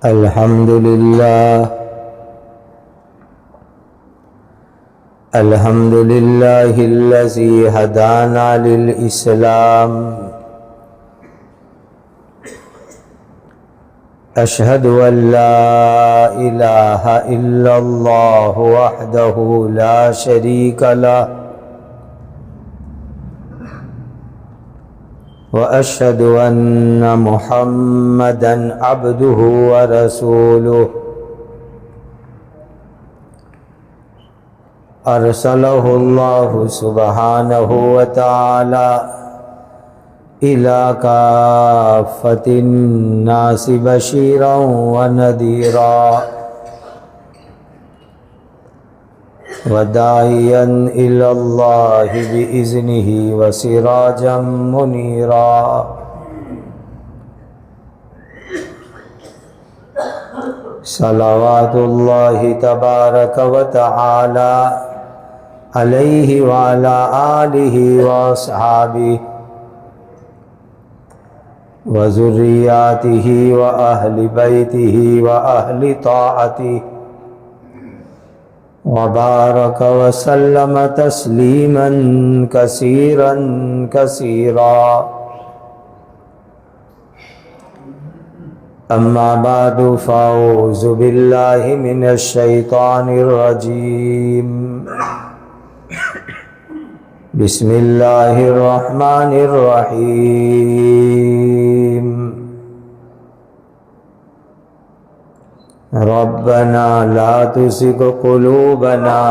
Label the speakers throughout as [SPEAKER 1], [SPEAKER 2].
[SPEAKER 1] الحمد لله الحمد لله الذي هدانا للإسلام أشهد أن لا إله إلا الله وحده لا شريك له وأشهد أن محمدًا عبده ورسوله أرسله الله سبحانه وتعالى إلى كافة الناس بشيرا ونذيرا وداعيا إلى الله بإذنه وسراجا منيرا صلوات الله تبارك وتعالى عليه وعلى آله وأصحابه وذرياته وأهل بيته وأهل طاعته وبارك وسلم تسليما كثيرا كثيرا أما بعد فأعوذ بالله من الشيطان الرجيم بسم الله الرحمن الرحيم ربنا لا تزغ قلوبنا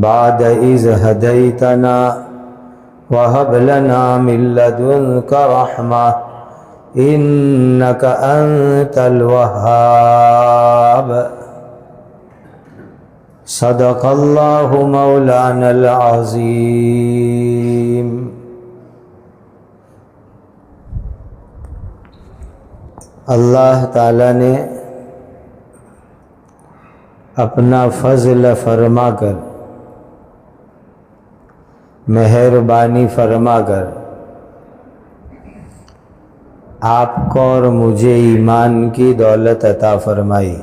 [SPEAKER 1] بعد إذ هديتنا وهب لنا من لدنك رحمة إنك أنت الوهاب صدق الله مولانا العظيم اللہ تعالیٰ نے اپنا فضل فرما کر مہربانی فرما کر آپ کو اور مجھے ایمان کی دولت عطا فرمائی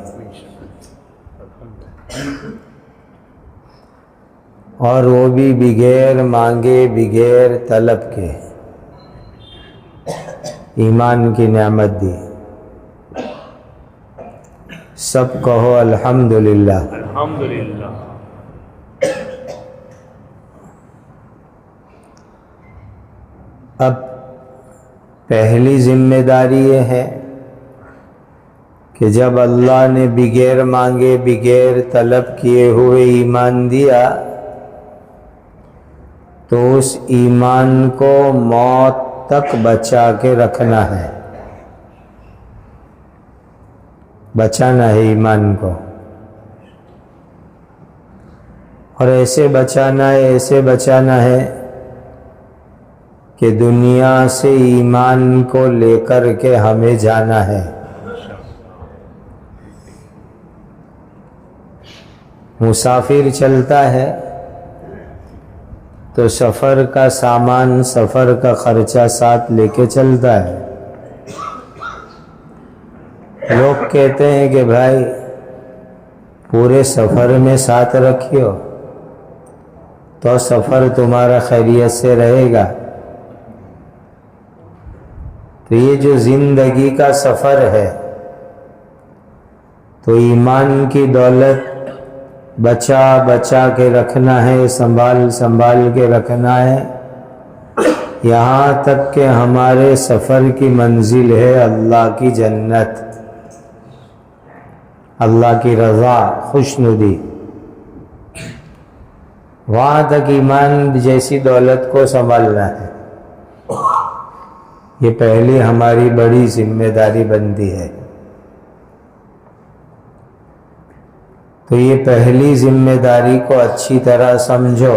[SPEAKER 1] اور وہ بھی بغیر مانگے بغیر طلب کے ایمان کی نعمت دی. سب کہو الحمدللہ.
[SPEAKER 2] الحمدللہ.
[SPEAKER 1] اب پہلی ذمہ داری یہ ہے کہ جب اللہ نے بغیر مانگے بغیر طلب کیے ہوئے ایمان دیا تو اس ایمان کو موت تک بچا کے رکھنا ہے، بچانا ہے ایمان کو، اور ایسے بچانا ہے کہ دنیا سے ایمان کو لے کر کے ہمیں جانا ہے. مسافر چلتا ہے تو سفر کا سامان، سفر کا خرچہ ساتھ لے کے چلتا ہے. لوگ کہتے ہیں کہ بھائی پورے سفر میں ساتھ رکھیو تو سفر تمہارا خیریت سے رہے گا. تو یہ جو زندگی کا سفر ہے تو ایمان کی دولت بچا کے رکھنا ہے، سنبھال کے رکھنا ہے، یہاں تک کہ ہمارے سفر کی منزل ہے اللہ کی جنت، اللہ کی رضا، خوشنودی. وہاں تک ایمان جیسی دولت کو سنبھالنا ہے. یہ پہلی ہماری بڑی ذمہ داری بنتی ہے. تو یہ پہلی ذمہ داری کو اچھی طرح سمجھو.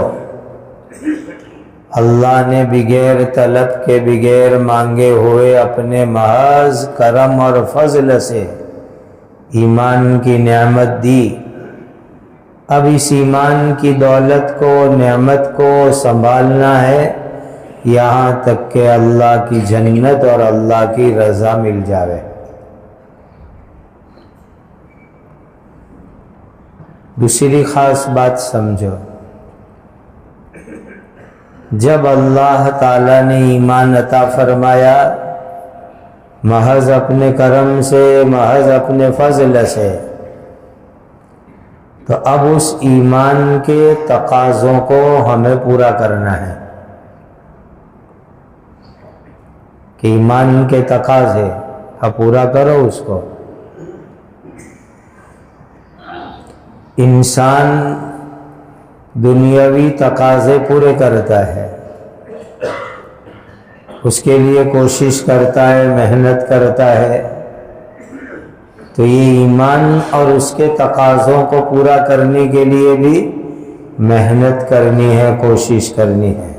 [SPEAKER 1] اللہ نے بغیر طلب کے بغیر مانگے ہوئے اپنے محض کرم اور فضل سے ایمان کی نعمت دی. اب اس ایمان کی دولت کو، نعمت کو سنبھالنا ہے یہاں تک کہ اللہ کی جنت اور اللہ کی رضا مل جاوے. دوسری خاص بات سمجھو، جب اللہ تعالیٰ نے ایمان عطا فرمایا محض اپنے کرم سے، محض اپنے فضل سے، تو اب اس ایمان کے تقاضوں کو ہمیں پورا کرنا ہے کہ ایمان کے تقاضے اب پورا کرو اس کو۔ انسان دنیاوی تقاضے پورے کرتا ہے، اس کے لیے کوشش کرتا ہے، محنت کرتا ہے، تو یہ ایمان اور اس کے تقاضوں کو پورا کرنے کے لیے بھی محنت کرنی ہے، کوشش کرنی ہے۔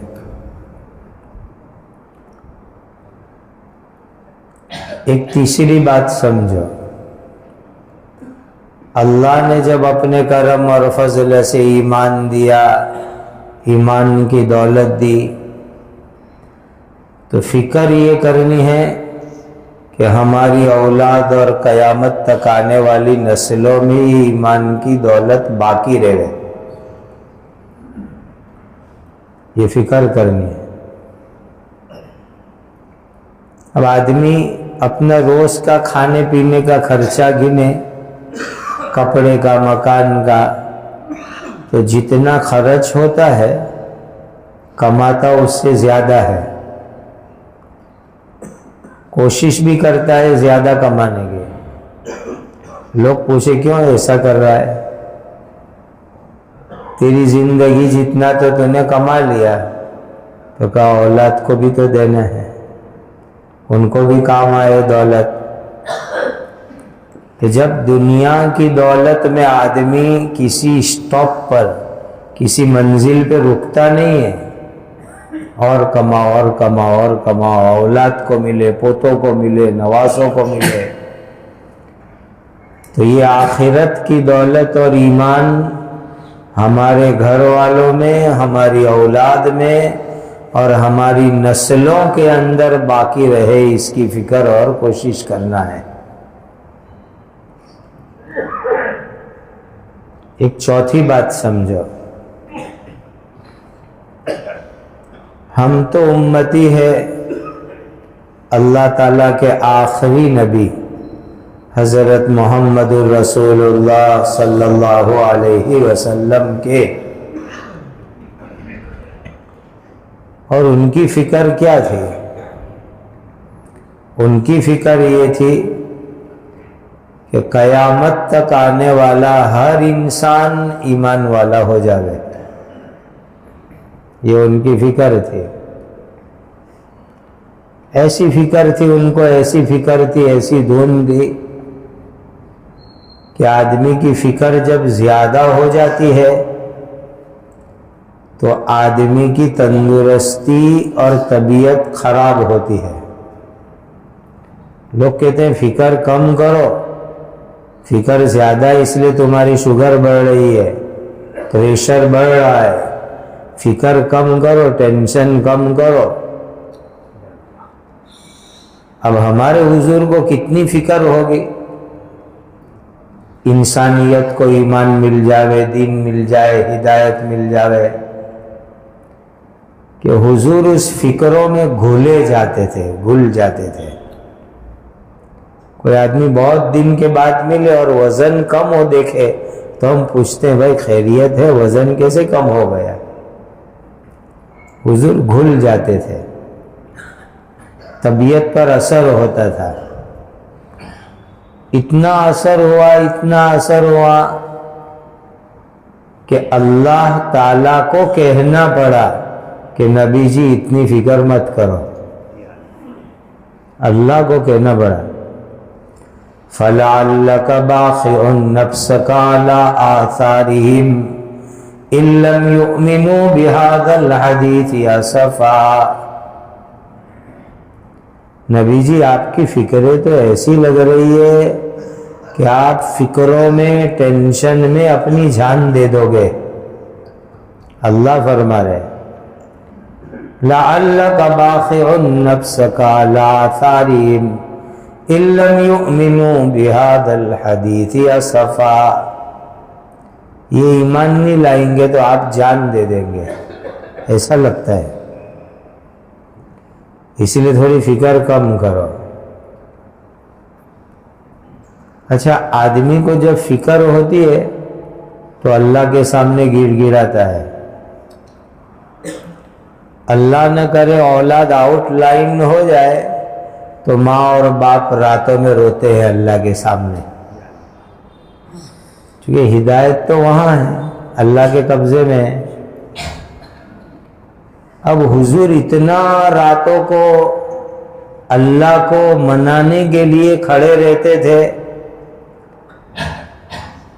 [SPEAKER 1] ایک تیسری بات سمجھو، اللہ نے جب اپنے کرم اور فضل سے ایمان دیا، ایمان کی دولت دی، تو فکر یہ کرنی ہے کہ ہماری اولاد اور قیامت تک آنے والی نسلوں میں ایمان کی دولت باقی رہے، یہ فکر کرنی ہے۔ اب آدمی اپنا روز کا کھانے پینے کا خرچہ گنے، کپڑے کا، مکان کا، تو جتنا خرچ ہوتا ہے کماتا اس سے زیادہ ہے، کوشش بھی کرتا ہے زیادہ کمانے کی۔ لوگ پوچھے کیوں ایسا کر رہا ہے؟ تیری زندگی جتنا تو نے کما لیا، تو کہا اولاد کو بھی تو دینا ہے، ان کو بھی کام آئے دولت۔ کہ جب دنیا کی دولت میں آدمی کسی اسٹاپ پر، کسی منزل پہ رکتا نہیں ہے، اور کماؤ اور کماؤ اور کماؤ، اولاد کو ملے، پوتوں کو ملے، نواسوں کو ملے، تو یہ آخرت کی دولت اور ایمان ہمارے گھر والوں میں، ہماری اولاد میں اور ہماری نسلوں کے اندر باقی رہے، اس کی فکر اور کوشش کرنا ہے۔ ایک چوتھی بات سمجھو، ہم تو امتی ہے اللہ تعالیٰ کے آخری نبی حضرت محمد الرسول اللہ صلی اللہ علیہ وسلم کے، اور ان کی فکر کیا تھی؟ ان کی فکر یہ تھی کہ قیامت تک آنے والا ہر انسان ایمان والا ہو جائے، یہ ان کی فکر تھی۔ ایسی فکر تھی ان کو، ایسی فکر تھی، ایسی دھن تھی کہ آدمی کی فکر جب زیادہ ہو جاتی ہے تو آدمی کی تندرستی اور طبیعت خراب ہوتی ہے۔ لوگ کہتے ہیں فکر کم کرو، فکر زیادہ اس لیے تمہاری شوگر بڑھ رہی ہے، پریشر بڑھ رہا ہے، فکر کم کرو، ٹینشن کم کرو۔ اب ہمارے حضور کو کتنی فکر ہوگی، انسانیت کو ایمان مل جاوے، دین مل جائے، ہدایت مل جاوے، کہ حضور اس فکروں میں گھلے جاتے تھے، گھل جاتے تھے۔ کوئی آدمی بہت دن کے بعد ملے اور وزن کم ہو دیکھے تو ہم پوچھتے ہیں بھائی خیریت ہے، وزن کیسے کم ہو گیا؟ حضور گھل جاتے تھے، طبیعت پر اثر ہوتا تھا۔ اتنا اثر ہوا، اتنا اثر ہوا کہ اللہ تعالیٰ کو کہنا پڑا کہ نبی جی اتنی فکر مت کرو، اللہ کو کہنا پڑا۔ فَلَعَلَّكَ بَاخِعٌ نَفْسَكَ عَلَىٰ آثَارِهِمْ إِن لَّمْ يُؤْمِنُوا بِهَٰذَا الْحَدِيثِ أَسَفًا۔ نبی جی آپ کی فکریں تو ایسی لگ رہی ہے کہ آپ فکروں میں، ٹینشن میں اپنی جان دے دو گے۔ اللہ فرما رہے لَعَلَّكَ بَاخِعٌ نَفْسَكَ عَلَىٰ آثَارِهِمْ إِن لَّمْ يُؤْمِنُوا بِهَٰذَا الْحَدِيثِ أَسَفًا۔ یہ ایمان نہیں لائیں گے تو آپ جان دے دیں گے، ایسا لگتا ہے. اسی لیے تھوڑی فکر کم کرو. اچھا، آدمی کو جب فکر ہوتی ہے تو اللہ کے سامنے گڑ گڑاتا ہے. اللہ نہ کرے اولاد آؤٹ لائن ہو جائے تو ماں اور باپ راتوں میں روتے ہیں اللہ کے سامنے، کیونکہ ہدایت تو وہاں ہے، اللہ کے قبضے میں ہے. اب حضور اتنا راتوں کو اللہ کو منانے کے لیے کھڑے رہتے تھے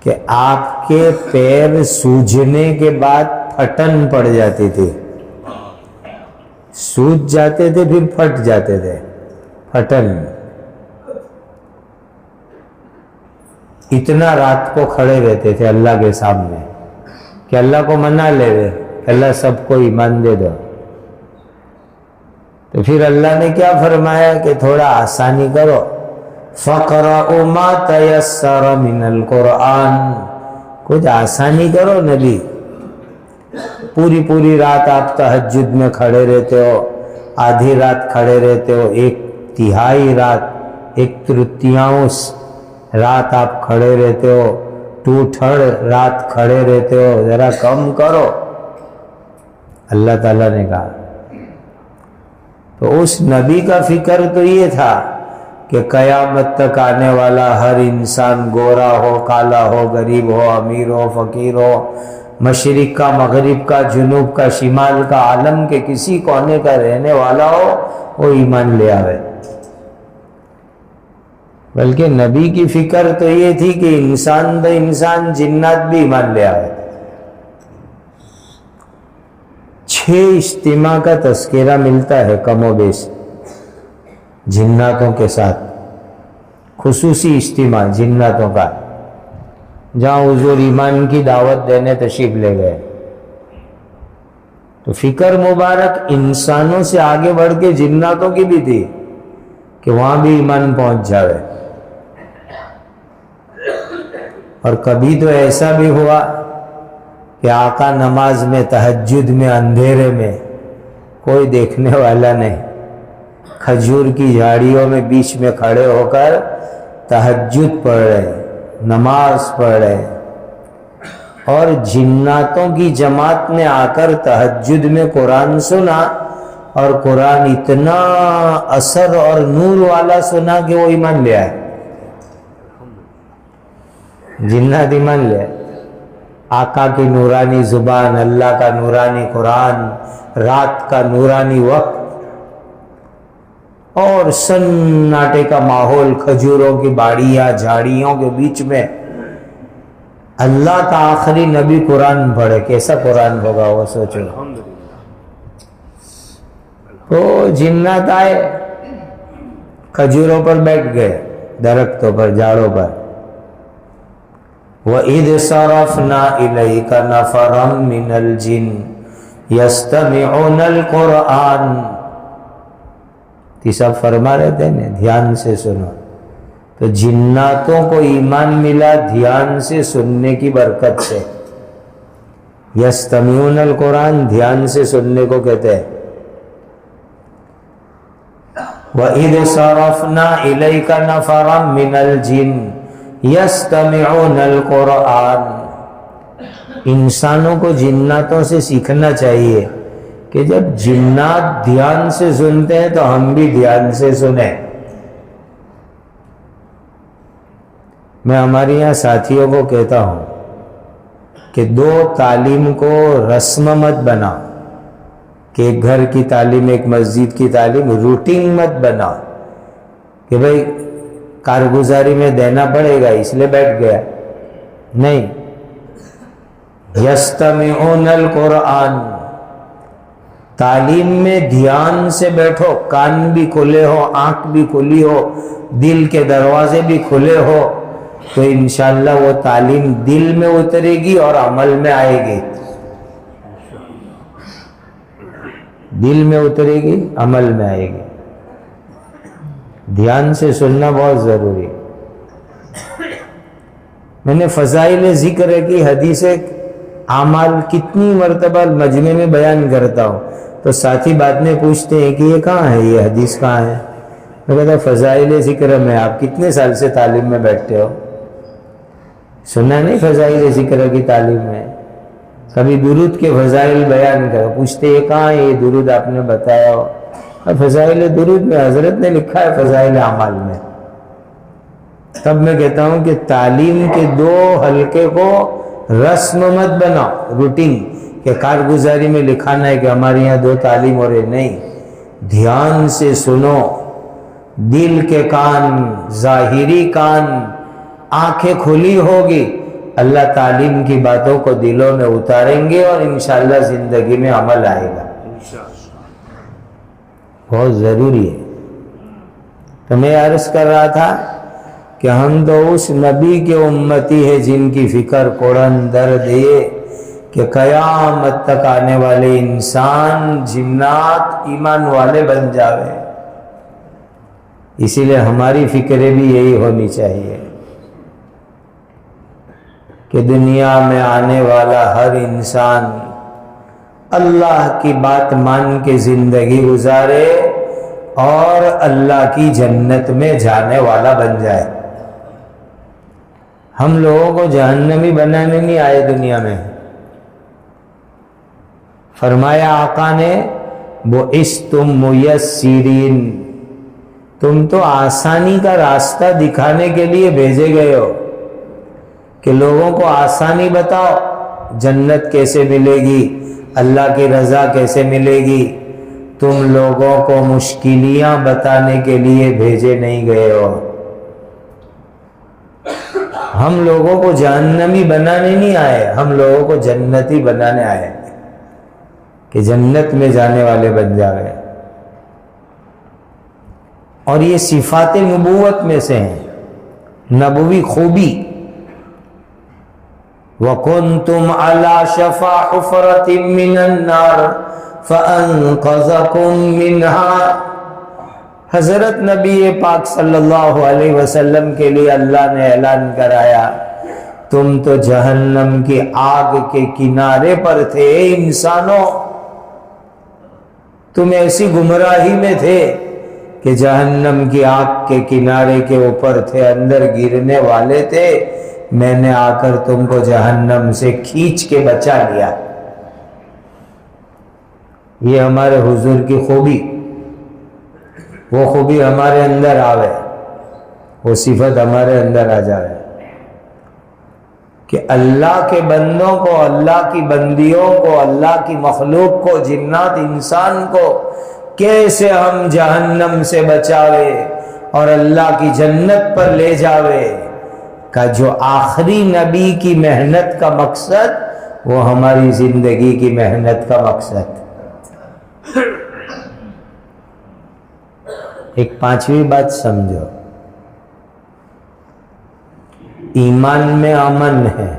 [SPEAKER 1] کہ آپ کے پیر سوجنے کے بعد پھٹن پڑ جاتی تھی. سوج جاتے تھے پھر پھٹ جاتے تھے، پھٹن. اتنا رات کو کھڑے رہتے تھے اللہ کے سامنے کہ اللہ کو منا لے رہے کہ اللہ سب کو ایمان دے دو. تو پھر اللہ نے کیا فرمایا کہ تھوڑا آسانی کرو، فَقْرَأُوا مَا تَيَسَّرَ مِنَ الْقُرْآنِ، کچھ آسانی کرو نبی. پوری پوری رات آپ تہجد میں کھڑے رہتے ہو، آدھی رات کھڑے رہتے ہو، ایک تہائی رات، ایک ترتیاؤنس رات آپ کھڑے رہتے ہو، 2/3 رات کھڑے رہتے ہو، ذرا کم کرو. اللہ تعالیٰ نے کہا. تو اس نبی کا فکر تو یہ تھا کہ قیامت تک آنے والا ہر انسان گورا ہو، کالا ہو، غریب ہو، امیر ہو، فقیر ہو، مشرق کا، مغرب کا، جنوب کا، شمال کا، عالم کے کسی کونے کا رہنے والا ہو، وہ ایمان لے آئے. بلکہ نبی کی فکر تو یہ تھی کہ انسان تو انسان، جنات بھی ایمان لے آئے. 6 اجتماع کا تذکرہ ملتا ہے کم و بیش جناتوں کے ساتھ، خصوصی اجتماع جناتوں کا، جہاں حضور ایمان کی دعوت دینے تشریف لے گئے. تو فکر مبارک انسانوں سے آگے بڑھ کے جناتوں کی بھی تھی کہ وہاں بھی ایمان پہنچ جاوے. اور کبھی تو ایسا بھی ہوا کہ آقا نماز میں، تہجد میں، اندھیرے میں، کوئی دیکھنے والا نہیں، کھجور کی جھاڑیوں میں بیچ میں کھڑے ہو کر تہجد پڑھ رہے، نماز پڑھ رہے. اور جناتوں کی جماعت نے آ کر تہجد میں قرآن سنا، اور قرآن اتنا اثر اور نور والا سنا کہ وہ ایمان لے آئے. جنات ایمان لے آئے. آقا کی نورانی زبان، اللہ کا نورانی قرآن، رات کا نورانی وقت، اور سناٹے کا ماحول، کھجوروں کی باڑیاں، جھاڑیوں کے بیچ میں اللہ کا آخری نبی قرآن پڑھے. کیسا قرآن ہوگا وہ سوچو. تو جنات آئے، کھجوروں پر بیٹھ گئے، درختوں پر، جھاڑوں پر. وَإِذْ صَرَفْنَا إِلَيْكَ نَفَرًا مِّنَ الْجِنِّ يَسْتَمِعُونَ الْقُرْآنَ. تیسا فرما رہے تھے نا، دھیان سے سنو. تو جناتوں کو ایمان ملا دھیان سے سننے کی برکت سے. یستمعون القرآن دھیان سے سننے کو کہتے ہیں. وَإِذْ صَرَفْنَا إِلَيْكَ نَفَرًا مِّنَ الْجِنِّ یستمعون القرآن. انسانوں کو جناتوں سے سیکھنا چاہیے کہ جب جنات دھیان سے سنتے ہیں تو ہم بھی دھیان سے سنیں. میں ہمارے یہاں ساتھیوں کو کہتا ہوں کہ 2 تعلیم کو رسم مت بنا، کہ ایک گھر کی تعلیم، ایک مسجد کی تعلیم روٹین مت بنا کہ بھئی کارگزاری میں دینا پڑے گا اس لیے بیٹھ گیا. نہیں، یستمعون القرآن، تعلیم میں دھیان سے بیٹھو، کان بھی کھلے ہو، آنکھ بھی کھلی ہو، دل کے دروازے بھی کھلے ہو، تو انشاءاللہ وہ تعلیم دل میں اترے گی اور عمل میں آئے گی. دل میں اترے گی، عمل میں آئے گی. دھیان سے سننا بہت ضروری. میں نے فضائل ذکر کی حدیث اعمال کتنی مرتبہ مجمع میں بیان کرتا ہوں، تو ساتھی بعد میں پوچھتے ہیں کہ یہ کہاں ہے، یہ حدیث کہاں ہے؟ میں کہتا فضائل ذکر میں۔ آپ کتنے سال سے تعلیم میں بیٹھتے ہو؟ سنا نہیں فضائل ذکر کی تعلیم میں؟ کبھی درود کے فضائل بیان کرو، پوچھتے یہ کہاں ہے یہ درود آپ نے بتایا ہو؟ فضائل درود میں حضرت نے لکھا ہے فضائل اعمال میں۔ تب میں کہتا ہوں کہ تعلیم کے دو حلقے کو رسم مت بناؤ، روٹین کہ کارگزاری میں لکھانا ہے کہ ہمارے یہاں 2 تعلیم ہو رہے، نہیں، دھیان سے سنو، دل کے کان، ظاہری کان، آنکھیں کھلی ہوگی، اللہ تعلیم کی باتوں کو دلوں میں اتاریں گے اور انشاءاللہ زندگی میں عمل آئے گا۔ بہت ضروری ہے۔ تو میں عرض کر رہا تھا کہ ہم تو اس نبی کے امتی ہے جن کی فکر قرآن درد یہ کہ قیامت تک آنے والے انسان جنات ایمان والے بن جاوے۔ اسی لیے ہماری فکریں بھی یہی ہونی چاہیے کہ دنیا میں آنے والا ہر انسان اللہ کی بات مان کے زندگی گزارے اور اللہ کی جنت میں جانے والا بن جائے۔ ہم لوگوں کو جہنمی بنانے نہیں آئے دنیا میں۔ فرمایا آقا نے بُعِثْتُم مُيَسِّرِينَ، تم تو آسانی کا راستہ دکھانے کے لیے بھیجے گئے ہو کہ لوگوں کو آسانی بتاؤ، جنت کیسے ملے گی، اللہ کی رضا کیسے ملے گی۔ تم لوگوں کو مشکلیاں بتانے کے لیے بھیجے نہیں گئے ہو۔ ہم لوگوں کو جہنمی بنانے نہیں آئے، ہم لوگوں کو جنتی بنانے آئے کہ جنت میں جانے والے بن جاوے۔ اور یہ صفات نبوت میں سے ہیں، نبوی خوبی۔ وَكُنْتُمْ عَلَى شَفَا حُفْرَةٍ مِّنَ النَّارِ فَأَنْقَذَكُمْ مِنْهَا۔ حضرت نبی پاک صلی اللہ علیہ وسلم کے لیے اللہ نے اعلان کرایا تم تو جہنم کی آگ کے کنارے پر تھے اے انسانوں، تم ایسی گمراہی میں تھے کہ جہنم کی آگ کے کنارے کے اوپر تھے، اندر گرنے والے تھے، میں نے آ کر تم کو جہنم سے کھینچ کے بچا لیا۔ یہ ہمارے حضور کی خوبی، وہ خوبی ہمارے اندر آوے، وہ صفت ہمارے اندر آ جائے کہ اللہ کے بندوں کو، اللہ کی بندیوں کو، اللہ کی مخلوق کو، جنات انسان کو کیسے ہم جہنم سے بچاوے اور اللہ کی جنت پر لے جاوے، کا جو آخری نبی کی محنت کا مقصد وہ ہماری زندگی کی محنت کا مقصد۔ ایک 5ویں بات سمجھو، ایمان میں امن ہے۔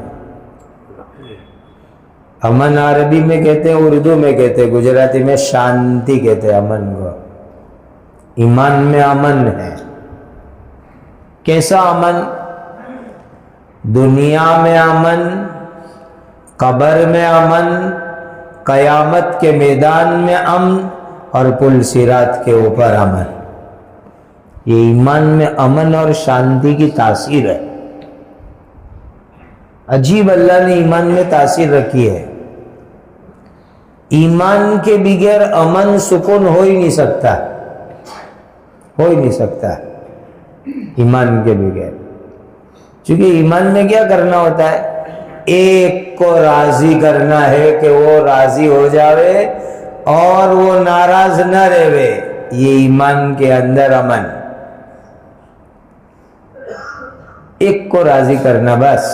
[SPEAKER 1] امن عربی میں کہتے ہیں، اردو میں کہتے ہیں، گجراتی میں شانتی کہتے ہیں امن کو۔ ایمان میں امن ہے۔ کیسا امن؟ دنیا میں امن، قبر میں امن، قیامت کے میدان میں امن اور پل صراط کے اوپر امن۔ یہ ایمان میں امن اور شانتی کی تاثیر ہے۔ عجیب اللہ نے ایمان میں تاثیر رکھی ہے۔ ایمان کے بغیر امن سکون ہو ہی نہیں سکتا، ہو ہی نہیں سکتا ایمان کے بغیر۔ چونکہ ایمان میں کیا کرنا ہوتا ہے؟ ایک کو راضی کرنا ہے کہ وہ راضی ہو جاوے اور وہ ناراض نہ رہے، یہ ایمان کے اندر امن۔ ایک کو راضی کرنا بس۔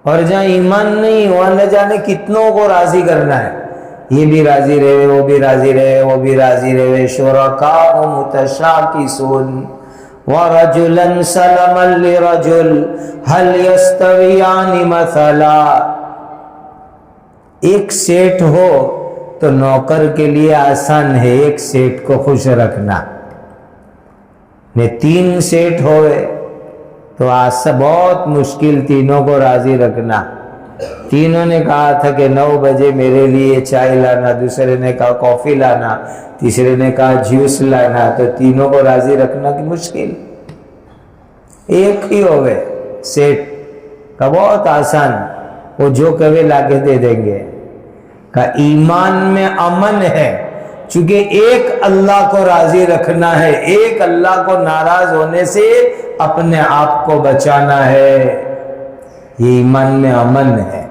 [SPEAKER 1] اور جہاں ایمان نہیں، وہاں نہ جانے کتنوں کو راضی کرنا ہے، یہ بھی راضی رہے، وہ بھی راضی رہے، وہ بھی راضی رہے۔ شرکاء متشاکسون وَرَجُلًا سَلَمًا لِرَجُلٍ هَلْ يَسْتَوِيَانِ مَثَلًا۔ ایک سیٹھ ہو تو نوکر کے لیے آسان ہے ایک سیٹھ کو خوش رکھنا، میں 3 سیٹھ ہوئے تو بہت مشکل تینوں کو راضی رکھنا. تینوں نے کہا تھا کہ 9 بجے میرے لیے چائے لانا، دوسرے نے کہا کافی لانا، تیسرے نے کہا جوس لانا. تو تینوں کو راضی رکھنا کی مشکل. ایک ہی ہو گئے سیٹ کا، بہت آسان، وہ جو کہے لا کے دے دیں گے. کہ ایمان میں امن ہے، چونکہ ایک اللہ کو راضی رکھنا ہے، ایک اللہ کو ناراض ہونے سے اپنے آپ کو بچانا ہے. یہ ایمان میں امن ہے،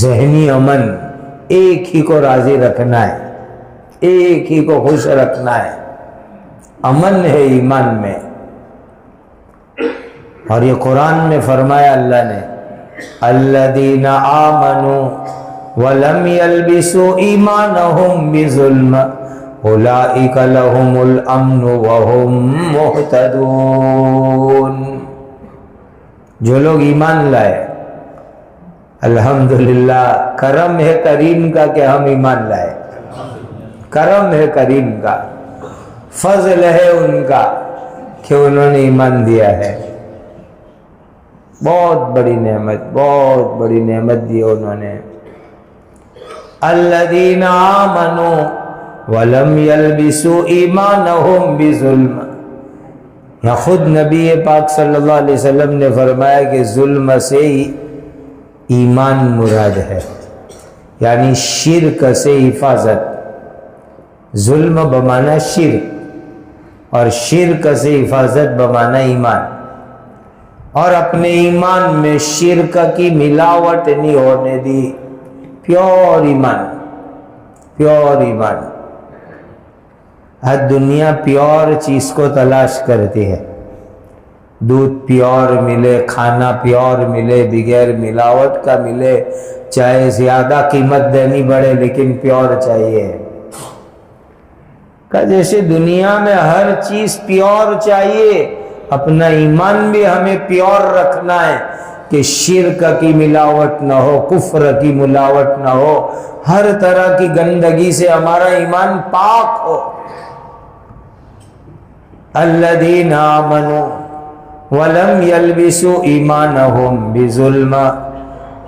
[SPEAKER 1] ذہنی امن. ایک ہی کو راضی رکھنا ہے، ایک ہی کو خوش رکھنا ہے. امن ہے ایمان میں. اور یہ قرآن میں فرمایا اللہ نے، الذین آمنوا ولم يلبسوا ایمانہم بظلم اولئک لہم الامن وہم مہتدون. جو لوگ ایمان لائے، الحمدللہ کرم ہے کریم کا کہ ہم ایمان لائے، کرم ہے کریم کا، فضل ہے ان کا کہ انہوں نے ایمان دیا ہے. بہت بڑی نعمت، بہت بڑی نعمت دی انہوں نے. الذین آمنوا ولم یلبسوا ایمانہم بظلم. یا خود نبی پاک صلی اللہ علیہ وسلم نے فرمایا کہ ظلم سے ایمان مراد ہے، یعنی شرک سے حفاظت. ظلم بمعنی شرک، اور شرک سے حفاظت بمعنی ایمان. اور اپنے ایمان میں شرک کی ملاوٹ نہیں ہونے دی. پیور ایمان، پیور ایمان. ہر دنیا پیور چیز کو تلاش کرتی ہے. دودھ پیور ملے، کھانا پیور ملے، بغیر ملاوٹ کا ملے، چاہے زیادہ قیمت دینی پڑے لیکن پیور چاہیے. کہ جیسے دنیا میں ہر چیز پیور چاہیے، اپنا ایمان بھی ہمیں پیور رکھنا ہے کہ شرک کی ملاوٹ نہ ہو، کفر کی ملاوٹ نہ ہو، ہر طرح کی گندگی سے ہمارا ایمان پاک ہو. الذین آمنوا ولم یلبسوا ایمانہم بظلم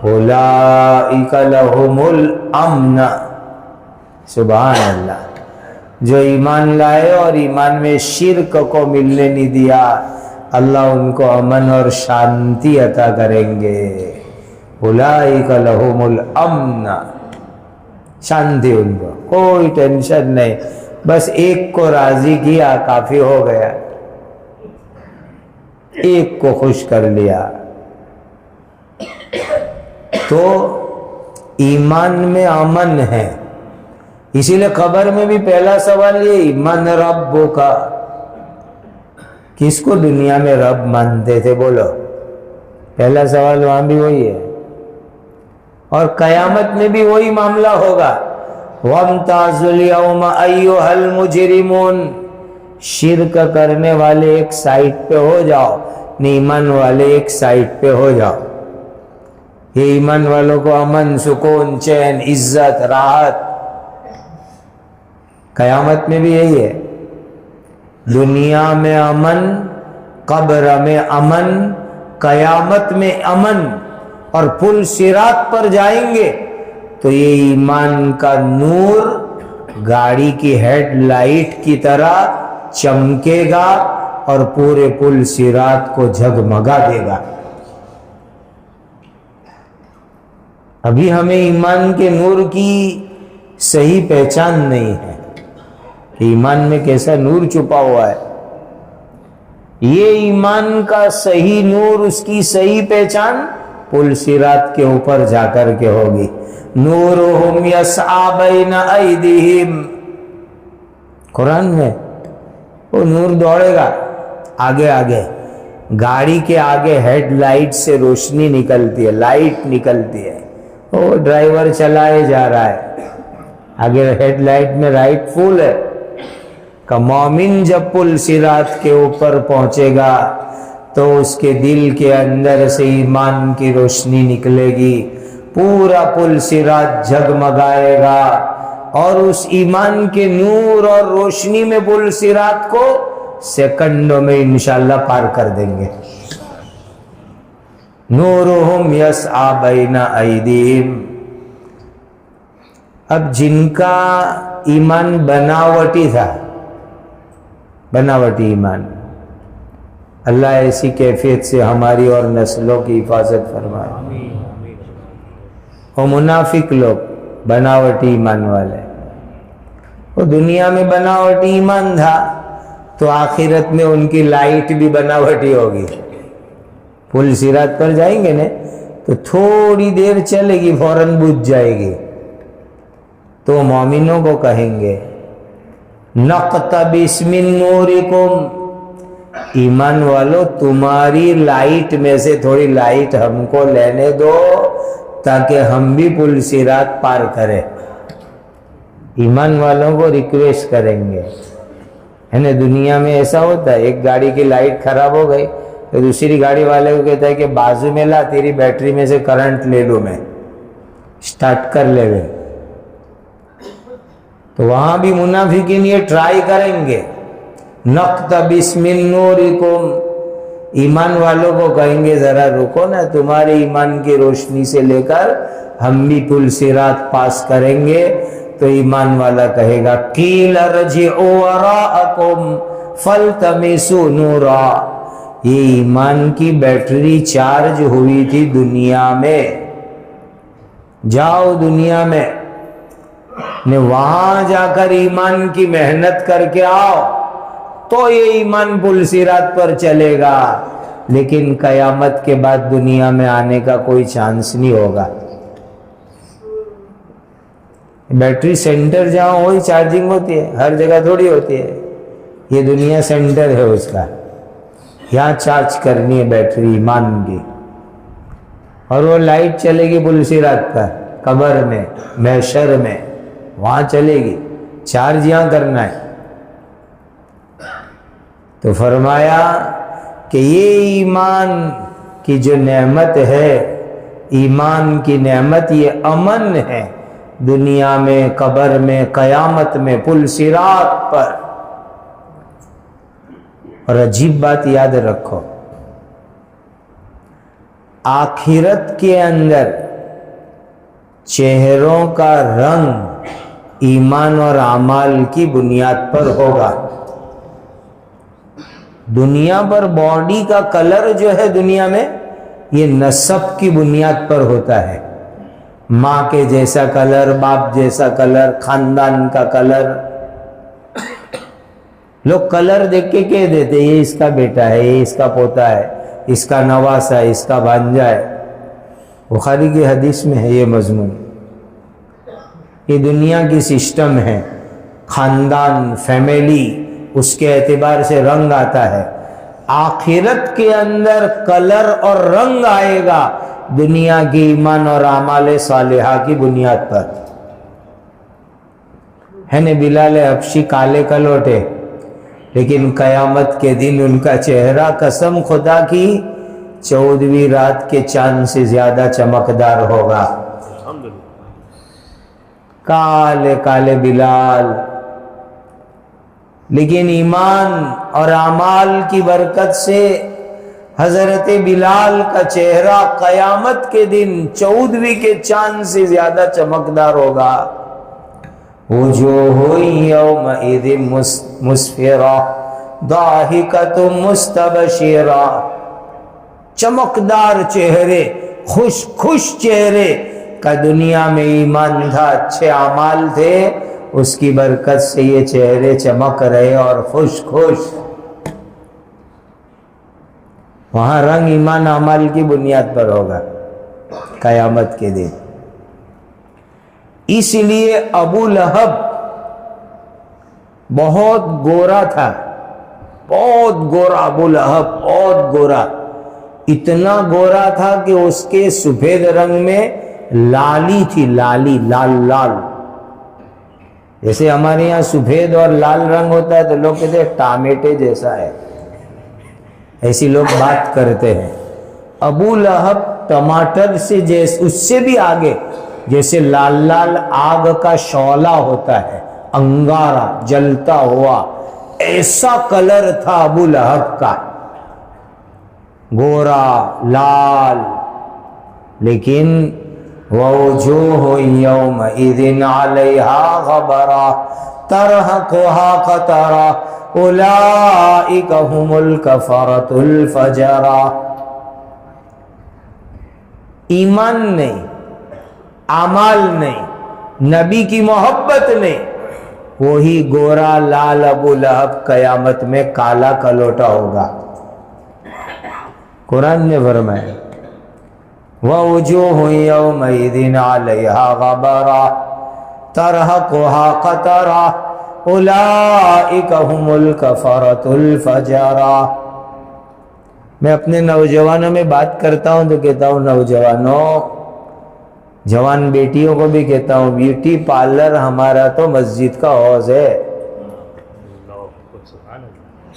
[SPEAKER 1] اولئک لہم الامن. سبحان اللہ. جو ایمان لائے اور ایمان میں شرک کو ملنے نہیں دیا، اللہ ان کو امن اور شانتی عطا کریں گے. اولئک لہم الامن. شانتی ان کو، کوئی ٹینشن نہیں. بس ایک کو راضی کیا کافی ہو گیا، ایک کو خوش کر لیا. تو ایمان میں امن ہے. اسی لیے قبر میں بھی پہلا سوال یہ، من ربک. کس کو دنیا میں رب مانتے تھے بولو؟ پہلا سوال وہاں بھی وہی ہے. اور قیامت میں بھی وہی معاملہ ہوگا. وَامْتَازُوا الْيَوْمَ أَيُّهَا الْمُجْرِمُونَ. شرک کرنے والے ایک سائٹ پہ ہو جاؤ، ایمان والے ایک سائٹ پہ ہو جاؤ. یہ ایمان والوں کو امن، سکون، چین، عزت، راحت. قیامت میں بھی یہی ہے. دنیا میں امن، قبر میں امن، قیامت میں امن. اور پل صراط پر جائیں گے تو یہ ایمان کا نور گاڑی کی ہیڈ لائٹ کی طرح چمکے گا اور پورے پل صراط کو جھگمگا دے گا. ابھی ہمیں ایمان کے نور کی صحیح پہچان نہیں ہے کہ ایمان میں کیسا نور چھپا ہوا ہے. یہ ایمان کا صحیح نور، اس کی صحیح پہچان پل صراط کے اوپر جا کر کے ہوگی. نورہم یسعی بین ایدیہم. قرآن میں وہ نور دوڑے گا آگے آگے. گاڑی کے آگے ہیڈ لائٹ سے روشنی نکلتی ہے، لائٹ نکلتی ہے. وہ ڈرائیور چلائے جا رہا ہے، آگے ہیڈ لائٹ میں لائٹ فل ہے. کہ مومن جب پل صراط کے اوپر پہنچے گا تو اس کے دل کے اندر سے ایمان کی روشنی نکلے گی، پورا پل صراط جھگمگائے گا، اور اس ایمان کے نور اور روشنی میں پل صراط کو سیکنڈوں میں انشاءاللہ پار کر دیں گے. نورہم یسعی بین ایدیہم. اب جن کا ایمان بناوٹی تھا، بناوٹی ایمان، اللہ ایسی کیفیت سے ہماری اور نسلوں کی حفاظت فرمائے. وہ منافق لوگ بناوٹی ایمان والے، وہ دنیا میں بناوٹی ایمان تھا تو آخرت میں ان کی لائٹ بھی بناوٹی ہوگی. پل صراط پر جائیں گے نا تو تھوڑی دیر چلے گی، فوراً بجھ جائے گی. تو مومنوں کو کہیں گے نقتبس من نورکم، ایمان والو تمہاری لائٹ میں سے تھوڑی لائٹ ہم کو لینے دو تاکہ ہم بھی پل صراط پار کریں. ایمان والوں کو ریکویسٹ کریں گے. ہے نا، دنیا میں ایسا ہوتا ہے، ایک گاڑی کی لائٹ خراب ہو گئی تو دوسری گاڑی والے کو کہتا ہے کہ بازو میں لا، تیری بیٹری میں سے کرنٹ لے لوں میں، سٹارٹ کر لے گئے. تو وہاں بھی منافقین یہ ٹرائی کریں گے. نقتبس من نورکم، ایمان والوں کو کہیں گے ذرا رکو نا، تمہارے ایمان کی روشنی سے لے کر ہم بھی پل صراط پاس کریں گے. تو ایمان والا کہے گا قیل ارجعوا وراءکم فالتمسوا نورا. یہ ایمان کی بیٹری چارج ہوئی تھی دنیا میں، جاؤ دنیا میں وہاں جا کر ایمان کی محنت کر کے آؤ تو یہ ایمان پل صراط پر چلے گا. لیکن قیامت کے بعد دنیا میں آنے کا کوئی چانس نہیں ہوگا. بیٹری سینٹر جہاں وہی چارجنگ ہوتی ہے، ہر جگہ تھوڑی ہوتی ہے. یہ دنیا سینٹر ہے اس کا، یہاں چارج کرنی ہے بیٹری ایمان کی، اور وہ لائٹ چلے گی پل صراط پر، قبر میں، محشر میں، وہاں چلے گی. چارج یہاں کرنا ہے. تو فرمایا کہ یہ ایمان کی جو نعمت ہے، ایمان کی نعمت، یہ امن ہے دنیا میں، قبر میں، قیامت میں، پل صراط پر. اور عجیب بات یاد رکھو، آخرت کے اندر چہروں کا رنگ ایمان اور اعمال کی بنیاد پر ہوگا. دنیا پر باڈی کا کلر جو ہے دنیا میں، یہ نسب کی بنیاد پر ہوتا ہے. ماں کے جیسا کلر، باپ جیسا کلر، خاندان کا کلر. لوگ کلر دیکھ کے کہہ دیتے یہ اس کا بیٹا ہے، یہ اس کا پوتا ہے، اس کا نواسا ہے، اس کا بھانجا ہے. بخاری کی حدیث میں ہے یہ مضمون. یہ دنیا کی سسٹم ہے. خاندان، فیملی، اس کے اعتبار سے رنگ آتا ہے. آخرت کے اندر کلر اور رنگ آئے گا دنیا کی ایمان اور اعمال صالحہ کی بنیاد پر. ہے نا، بلال حبشی کالے کلوٹے، لیکن قیامت کے دن ان کا چہرہ قسم خدا کی 14ویں رات کے چاند سے زیادہ چمکدار ہوگا. کالے کالے بلال، لیکن ایمان اور اعمال کی برکت سے حضرت بلال کا چہرہ قیامت کے دن 14ویں کے چاند سے زیادہ چمکدار ہوگا. وجوہ یومئذ مسفرہ ضاحکۃ مستبشرہ. چمکدار چہرے، خوش خوش چہرے کا دنیا میں ایمان تھا، اچھے اعمال تھے، اس کی برکت سے یہ چہرے چمک رہے اور خوش خوش. وہاں رنگ ایمان اعمال کی بنیاد پر ہوگا قیامت کے دن. اس لیے ابو لہب بہت گورا تھا، بہت گورا. ابو لہب بہت گورا، اتنا گورا تھا کہ اس کے سفید رنگ میں لالی تھی، لالی، لال لال. جیسے ہمارے یہاں سفید اور لال رنگ ہوتا ہے تو لوگ کہتے ہیں ٹامیٹے جیسا ہے، ایسی لوگ بات کرتے ہیں. ابو لہب ٹماٹر سے اس سے بھی آگے، جیسے لال لال آگ کا شعلہ ہوتا ہے، انگارہ جلتا ہوا، ایسا کلر تھا ابو لہب کا، گورا لال، لیکن وَوُجُوهٌ يَوْمَئِذٍ عَلَيْهَا غَبَرَةٌ تَرْهَقُهَا قَتَرَةٌ أُولَئِكَ هُمُ الْكَفَرَةُ الْفَجَرَةُ۔ ایمان نہیں، اعمال نہیں، نبی کی محبت نہیں، وہی گورا لال ابو لہب قیامت میں کالا کلوٹا ہوگا۔ قرآن نے فرمایا وَوُجُوهٌ يَوْمَئِذٍ عَلَيْهَا غَبَرَةٌ تَرْهَقُهَا قَتَرَةٌ أُولَئِكَ هُمُ الْكَفَرَةُ الْفَجَرَةُ۔ میں اپنے نوجوانوں میں بات کرتا ہوں تو کہتا ہوں نوجوانوں، جوان بیٹیوں کو بھی کہتا ہوں، بیوٹی پارلر ہمارا تو مسجد کا حوض ہے،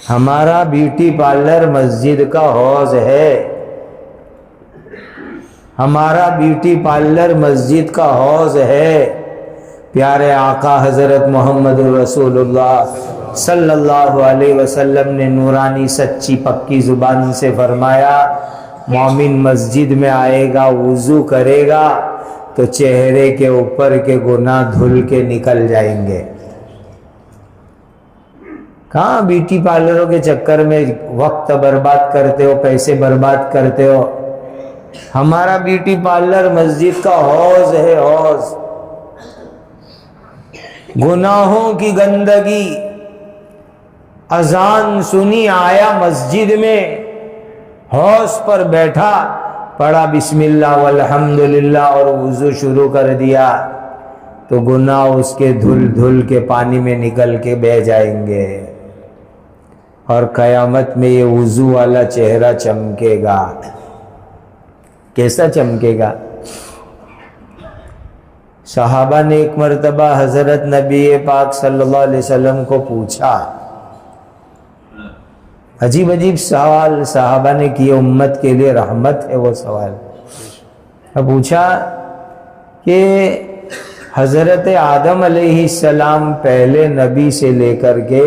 [SPEAKER 1] ہمارا بیوٹی پارلر مسجد کا حوض ہے، ہمارا بیوٹی پارلر مسجد کا حوض ہے۔ پیارے آقا حضرت محمد رسول اللہ صلی اللہ علیہ وسلم نے نورانی سچی پکی زبان سے فرمایا، مومن مسجد میں آئے گا، وضو کرے گا تو چہرے کے اوپر کے گناہ دھل کے نکل جائیں گے۔ کہاں بیوٹی پارلروں کے چکر میں وقت برباد کرتے ہو، پیسے برباد کرتے ہو؟ ہمارا بیوٹی پارلر مسجد کا حوض ہے، حوض۔ گناہوں کی گندگی، اذان سنی، آیا مسجد میں، حوض پر بیٹھا، پڑھا بسم اللہ والحمدللہ اور وضو شروع کر دیا تو گناہ اس کے دھل دھل کے پانی میں نکل کے بہ جائیں گے، اور قیامت میں یہ وضو والا چہرہ چمکے گا۔ کیسا چمکے گا؟ صحابہ نے ایک مرتبہ حضرت نبی پاک صلی اللہ علیہ وسلم کو پوچھا، عجیب عجیب سوال صحابہ نے کیے، امت کے لیے رحمت ہے وہ سوال۔ پوچھا کہ حضرت آدم علیہ السلام پہلے نبی سے لے کر کے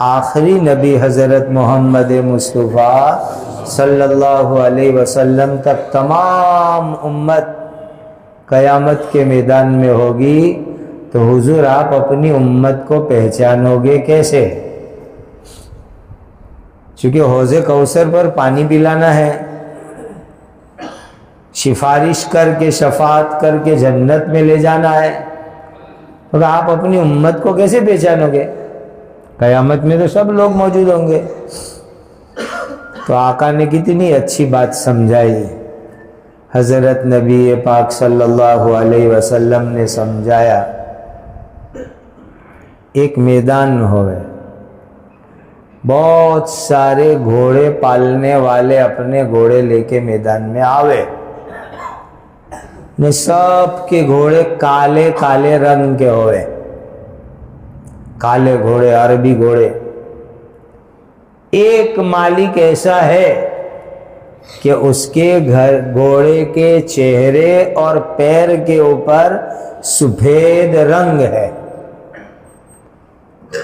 [SPEAKER 1] آخری نبی حضرت محمد مصطفیٰ صلی اللہ علیہ وسلم تک تمام امت قیامت کے میدان میں ہوگی، تو حضور آپ اپنی امت کو پہچانو گے کیسے؟ چونکہ حوض کوثر پر پانی پلانا ہے، سفارش کر کے شفاعت کر کے جنت میں لے جانا ہے، تو آپ اپنی امت کو کیسے پہچانو گے؟ قیامت میں تو سب لوگ موجود ہوں گے۔ تو آقا نے کتنی اچھی بات سمجھائی، حضرت نبی پاک صلی اللہ علیہ وسلم نے سمجھایا، ایک میدان ہوئے، بہت سارے گھوڑے پالنے والے اپنے گھوڑے لے کے میدان میں آوے، سب کے گھوڑے کالے کالے رنگ کے ہوئے، کالے گھوڑے، عربی گھوڑے۔ ایک مالک ایسا ہے کہ اس کے گھوڑے کے چہرے اور پیر کے اوپر سفید رنگ ہے،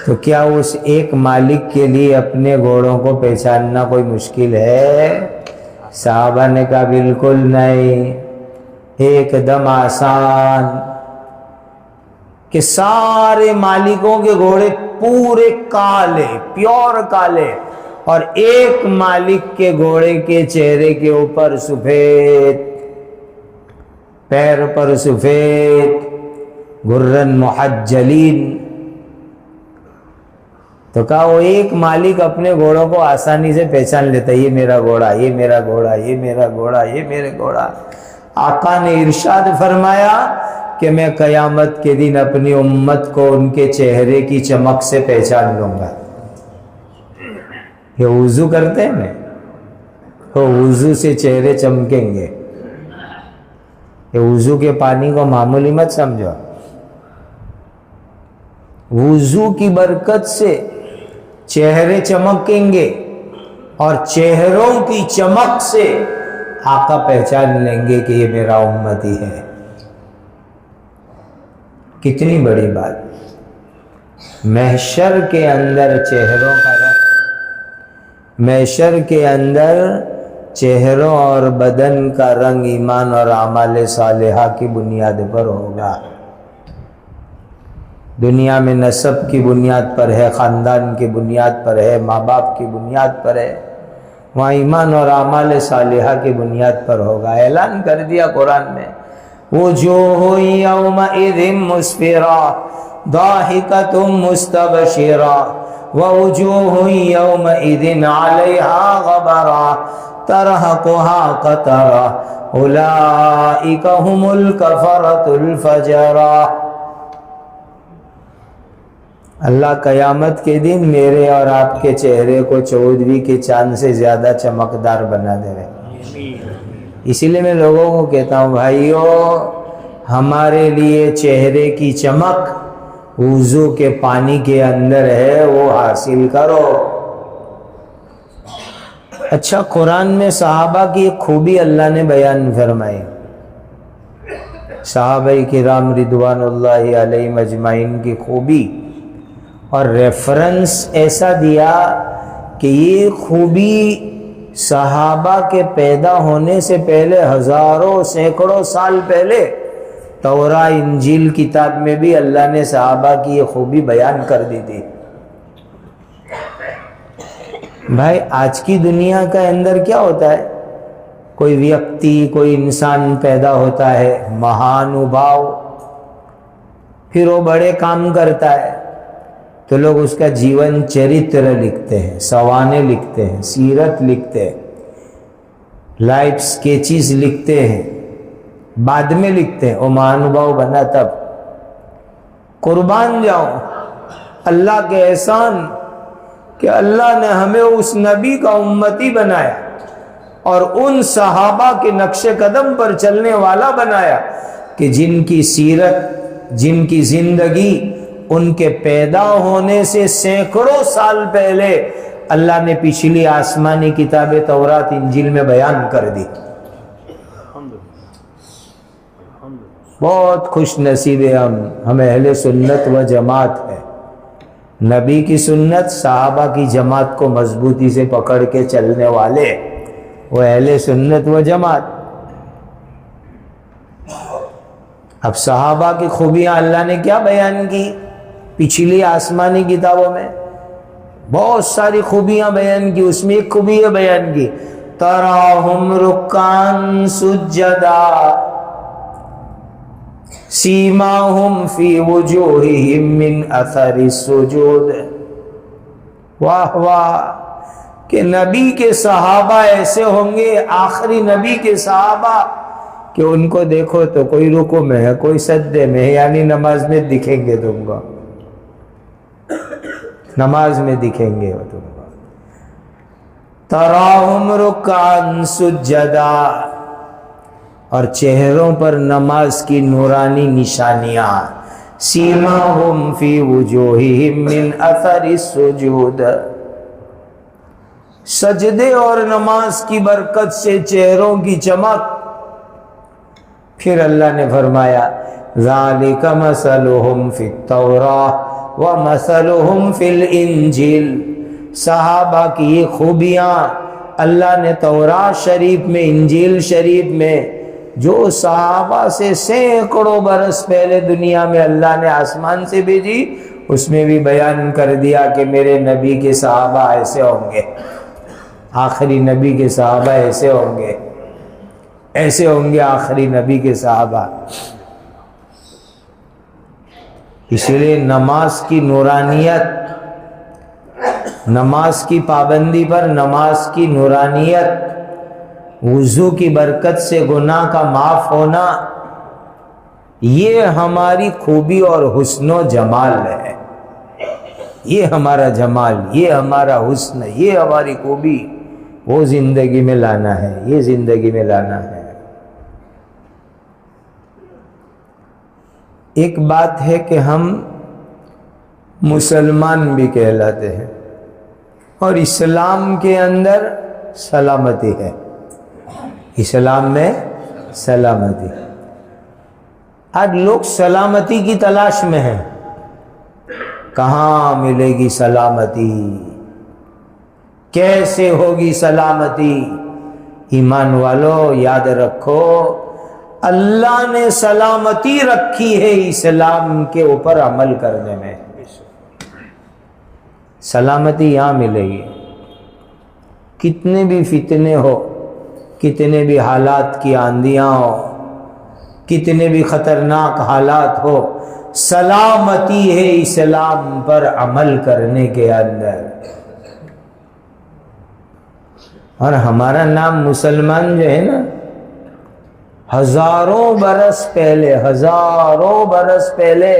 [SPEAKER 1] تو کیا اس ایک مالک کے لیے اپنے گھوڑوں کو پہچاننا کوئی مشکل ہے؟ صحابہ نے کہا بالکل نہیں، ایک دم آسان، کہ سارے مالکوں کے گھوڑے پورے کالے، پیور کالے، اور ایک مالک کے گھوڑے کے چہرے کے اوپر سفید، پیر پر سفید، غرن محجلین۔ تو کہا وہ ایک مالک اپنے گھوڑوں کو آسانی سے پہچان لیتا، یہ میرا گھوڑا، یہ میرا گھوڑا، یہ میرا گھوڑا، یہ میرے گھوڑا۔ آقا نے ارشاد فرمایا کہ میں قیامت کے دن اپنی امت کو ان کے چہرے کی چمک سے پہچان لوں گا۔ یہ وضو کرتے ہیں نا، تو وضو سے چہرے چمکیں گے، یہ وضو کے پانی کو معمولی مت سمجھو، وضو کی برکت سے چہرے چمکیں گے، اور چہروں کی چمک سے آقا پہچان لیں گے کہ یہ میرا امتی ہے۔ کتنی بڑی بات! محشر کے اندر چہروں کا رنگ، محشر کے اندر چہروں اور بدن کا رنگ ایمان اور اعمال صالحہ کی بنیاد پر ہوگا۔ دنیا میں نسب کی بنیاد پر ہے، خاندان کی بنیاد پر ہے، ماں باپ کی بنیاد پر ہے، وہاں ایمان اور اعمال صالحہ کی بنیاد پر ہوگا۔ اعلان کر دیا قرآن میں، وجوہ یومئذ مسفرہ ضاحکۃ مستبشرہ ووجوہ یومئذ علیہا غبرہ ترہقها قترہ اولئک ھم الکفرۃ الفجرہ۔ اللہ قیامت کے دن میرے اور آپ کے چہرے کو 14ویں کے چاند سے زیادہ چمکدار بنا دے رہے۔ اسی لیے میں لوگوں کو کہتا ہوں، بھائیو ہمارے لیے چہرے کی چمک وضو کے پانی کے اندر ہے، وہ حاصل کرو۔ اچھا، قرآن میں صحابہ کی ایک خوبی اللہ نے بیان فرمائی۔ صحابہ کرام رضوان اللہ علیہم اجمعین کی خوبی، اور ریفرنس ایسا دیا کہ یہ خوبی صحابہ کے پیدا ہونے سے پہلے ہزاروں سینکڑوں سال پہلے توراہ انجیل کتاب میں بھی اللہ نے صحابہ کی یہ خوبی بیان کر دی تھی۔ بھائی آج کی دنیا کے اندر کیا ہوتا ہے، کوئی ویکتی، کوئی انسان پیدا ہوتا ہے مہانبھاؤ، پھر وہ بڑے کام کرتا ہے تو لوگ اس کا جیون چرتر لکھتے ہیں، سوانے لکھتے ہیں، سیرت لکھتے ہیں، لائف سکیچز لکھتے ہیں، بعد میں لکھتے ہیں وہ مہانبھاؤ بنا تب۔ قربان جاؤں اللہ کے احسان کہ اللہ نے ہمیں اس نبی کا امتی بنایا اور ان صحابہ کے نقش قدم پر چلنے والا بنایا کہ جن کی سیرت، جن کی زندگی ان کے پیدا ہونے سے سینکڑوں سال پہلے اللہ نے پچھلی آسمانی کتاب تورات انجیل میں بیان کر دی۔ بہت خوش نصیب ہے ہم اہل سنت و جماعت ہے۔ نبی کی سنت، صحابہ کی جماعت کو مضبوطی سے پکڑ کے چلنے والے، وہ اہل سنت و جماعت۔ اب صحابہ کی خوبیاں اللہ نے کیا بیان کی پچھلی آسمانی کتابوں میں؟ بہت ساری خوبیاں بیان کی، اس میں ایک خوبی یہ بیان کی، تراہم رکعا سجدا سیماہم فی وجوہہم من اثر السجود۔ واہ واہ، کہ نبی کے صحابہ ایسے ہوں گے، آخری نبی کے صحابہ، کہ ان کو دیکھو تو کوئی رکوع میں ہے، کوئی سجدے میں ہے، یعنی نماز میں دکھیں گے تم کو، نماز میں دکھیں گے وہ تم کو۔ تراہم رکعا سجدا، اور چہروں پر نماز کی نورانی نشانیاں، سیماہم فی وجوہہم من اثر السجود، سجدے اور نماز کی برکت سے چہروں کی چمک۔ پھر اللہ نے فرمایا ذالک مثلہم فی التوراۃ ومثلہم فی الانجیل، صحابہ کی یہ خوبیاں اللہ نے تورات شریف میں، انجیل شریف میں، جو صحابہ سے سینکڑوں برس پہلے دنیا میں اللہ نے آسمان سے بھیجی، اس میں بھی بیان کر دیا کہ میرے نبی کے صحابہ ایسے ہوں گے، آخری نبی کے صحابہ ایسے ہوں گے، ایسے ہوں گے آخری نبی کے صحابہ۔ اس لیے نماز کی نورانیت، نماز کی پابندی پر نماز کی نورانیت، وضو کی برکت سے گناہ کا معاف ہونا، یہ ہماری خوبی اور حسن و جمال ہے، یہ ہمارا جمال، یہ ہمارا حسن، یہ ہماری خوبی، وہ زندگی میں لانا ہے، یہ زندگی میں لانا ہے۔ ایک بات ہے کہ ہم مسلمان بھی کہلاتے ہیں اور اسلام کے اندر سلامتی ہے، اسلام میں سلامتی۔ آج لوگ سلامتی کی تلاش میں ہیں، کہاں ملے گی سلامتی، کیسے ہوگی سلامتی؟ ایمان والو یاد رکھو، اللہ نے سلامتی رکھی ہے اسلام کے اوپر عمل کرنے میں، سلامتی یہاں ملے گی۔ کتنے بھی فتنے ہو، کتنے بھی حالات کی آندیاں ہو، کتنے بھی خطرناک حالات ہو، سلامتی ہے اسلام پر عمل کرنے کے اندر۔ اور ہمارا نام مسلمان جو ہے نا، ہزاروں برس پہلے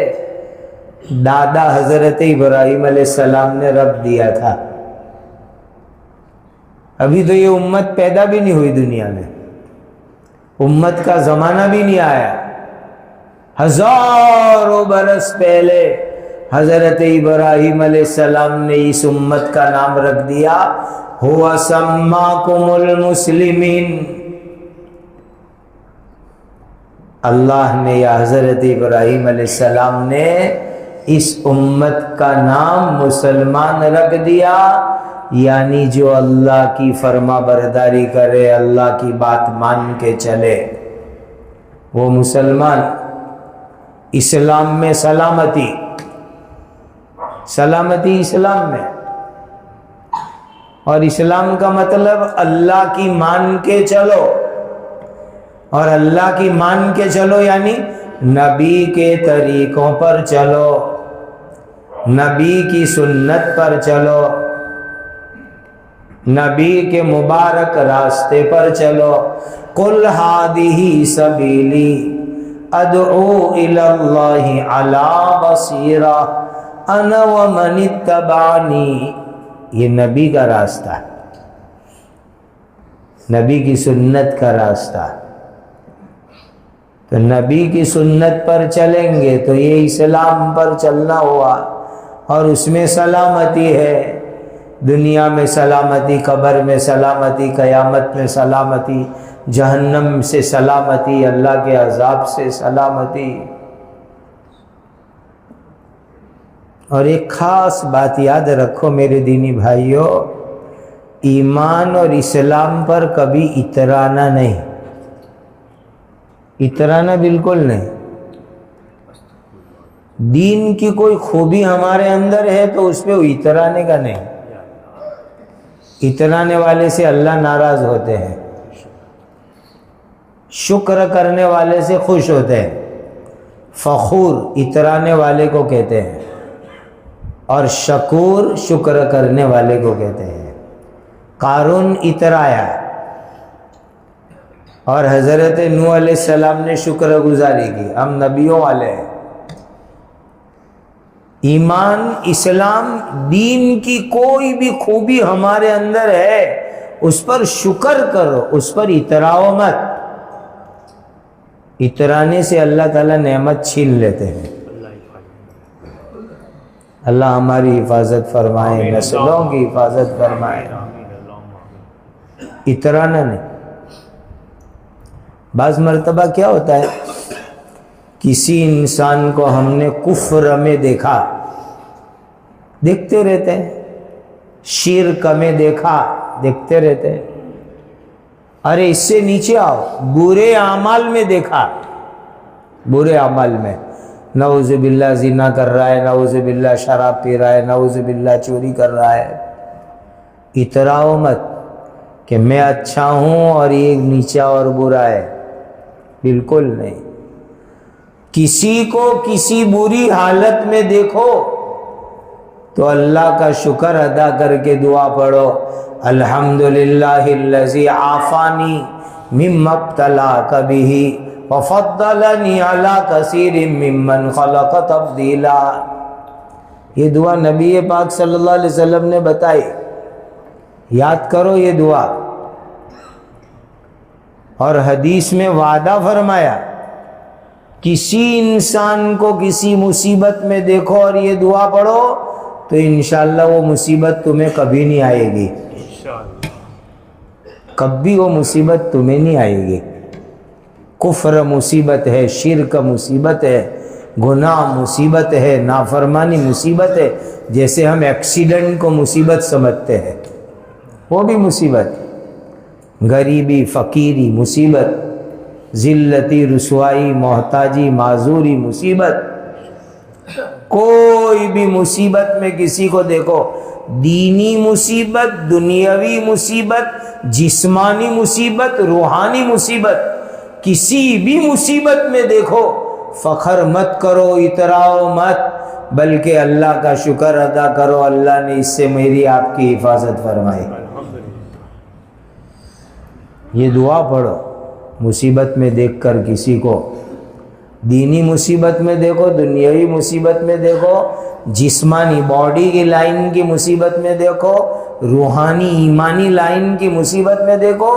[SPEAKER 1] دادا حضرت ابراہیم علیہ السلام نے رب دیا تھا۔ ابھی تو یہ امت پیدا بھی نہیں ہوئی دنیا میں، امت کا زمانہ بھی نہیں آیا، ہزاروں برس پہلے حضرت ابراہیم علیہ السلام نے اس امت کا نام رکھ دیا ہوا سماکم المسلمین۔ اللہ نے یا حضرت ابراہیم علیہ السلام نے اس امت کا نام مسلمان رکھ دیا، یعنی جو اللہ کی فرما برداری کرے، اللہ کی بات مان کے چلے وہ مسلمان۔ اسلام میں سلامتی اسلام میں، اور اسلام کا مطلب اللہ کی مان کے چلو، اور اللہ کی مان کے چلو یعنی نبی کے طریقوں پر چلو، نبی کی سنت پر چلو، نبی کے مبارک راستے پر چلو۔ قل ہذہ سبیلی ادعو الی اللہ علی بصیرہ انا ومن اتبعنی، یہ نبی کا راستہ ہے، نبی کی سنت کا راستہ۔ تو نبی کی سنت پر چلیں گے تو یہ اسلام پر چلنا ہوا، اور اس میں سلامتی ہے، دنیا میں سلامتی، قبر میں سلامتی، قیامت میں سلامتی، جہنم سے سلامتی، اللہ کے عذاب سے سلامتی۔ اور ایک خاص بات یاد رکھو میرے دینی بھائیوں، ایمان اور اسلام پر کبھی اترانا نہیں، اترانا بالکل نہیں۔ دین کی کوئی خوبی ہمارے اندر ہے تو اس پہ اترانے کا نہیں، اترانے والے سے اللہ ناراض ہوتے ہیں، شکر کرنے والے سے خوش ہوتے ہیں۔ فخور اترانے والے کو کہتے ہیں، اور شکور شکر کرنے والے کو کہتے ہیں۔ قارون اترایا، اور حضرت نوح علیہ السلام نے شکر گزاری کی، ہم نبیوں والے ہیں۔ ایمان، اسلام، دین کی کوئی بھی خوبی ہمارے اندر ہے اس پر شکر کرو، اس پر اتراؤ مت۔ اترانے سے اللہ تعالیٰ نعمت چھین لیتے ہیں۔ اللہ ہماری حفاظت فرمائے، نسلوں کی حفاظت فرمائے۔ اترانا نہیں۔ بعض مرتبہ کیا ہوتا ہے، کسی انسان کو ہم نے کفر میں دیکھا، دیکھتے رہتے ہیں، شرک میں دیکھا، دیکھتے رہتے ہیں، ارے اس سے نیچے آؤ، برے اعمال میں دیکھا، برے اعمال میں نعوذ باللہ زنا کر رہا ہے، نعوذ باللہ شراب پی رہا ہے، نعوذ باللہ چوری کر رہا ہے، اتراؤ مت کہ میں اچھا ہوں اور یہ نیچا اور برا ہے، بالکل نہیں۔ کسی کو کسی بری حالت میں دیکھو تو اللہ کا شکر ادا کر کے دعا پڑھو، الحمدللہ الذی عافانی مما ابتلاک بہ وفضلنی علی کثیر ممن خلق تفضیلا۔ یہ دعا نبی پاک صلی اللہ علیہ وسلم نے بتائی، یاد کرو یہ دعا۔ اور حدیث میں وعدہ فرمایا، کسی انسان کو کسی مصیبت میں دیکھو اور یہ دعا پڑھو تو انشاءاللہ وہ مصیبت تمہیں کبھی نہیں آئے گی، کبھی وہ مصیبت تمہیں نہیں آئے گی۔ کفر مصیبت ہے، شرک مصیبت ہے، گناہ مصیبت ہے، نافرمانی مصیبت ہے، جیسے ہم ایکسیڈنٹ کو مصیبت سمجھتے ہیں، وہ بھی مصیبت، غریبی فقیری مصیبت، ذلتی رسوائی محتاجی معذوری مصیبت، کوئی بھی مصیبت میں کسی کو دیکھو، دینی مصیبت، دنیاوی مصیبت، جسمانی مصیبت، روحانی مصیبت، کسی بھی مصیبت میں دیکھو فخر مت کرو، اتراؤ مت، بلکہ اللہ کا شکر ادا کرو، اللہ نے اس سے میری آپ کی حفاظت فرمائی۔ یہ دعا پڑھو مصیبت میں دیکھ کر کسی کو، دینی مصیبت میں دیکھو، دنیاوی مصیبت میں دیکھو، جسمانی باڈی کی لائن کی مصیبت میں دیکھو، روحانی ایمانی لائن کی مصیبت میں دیکھو،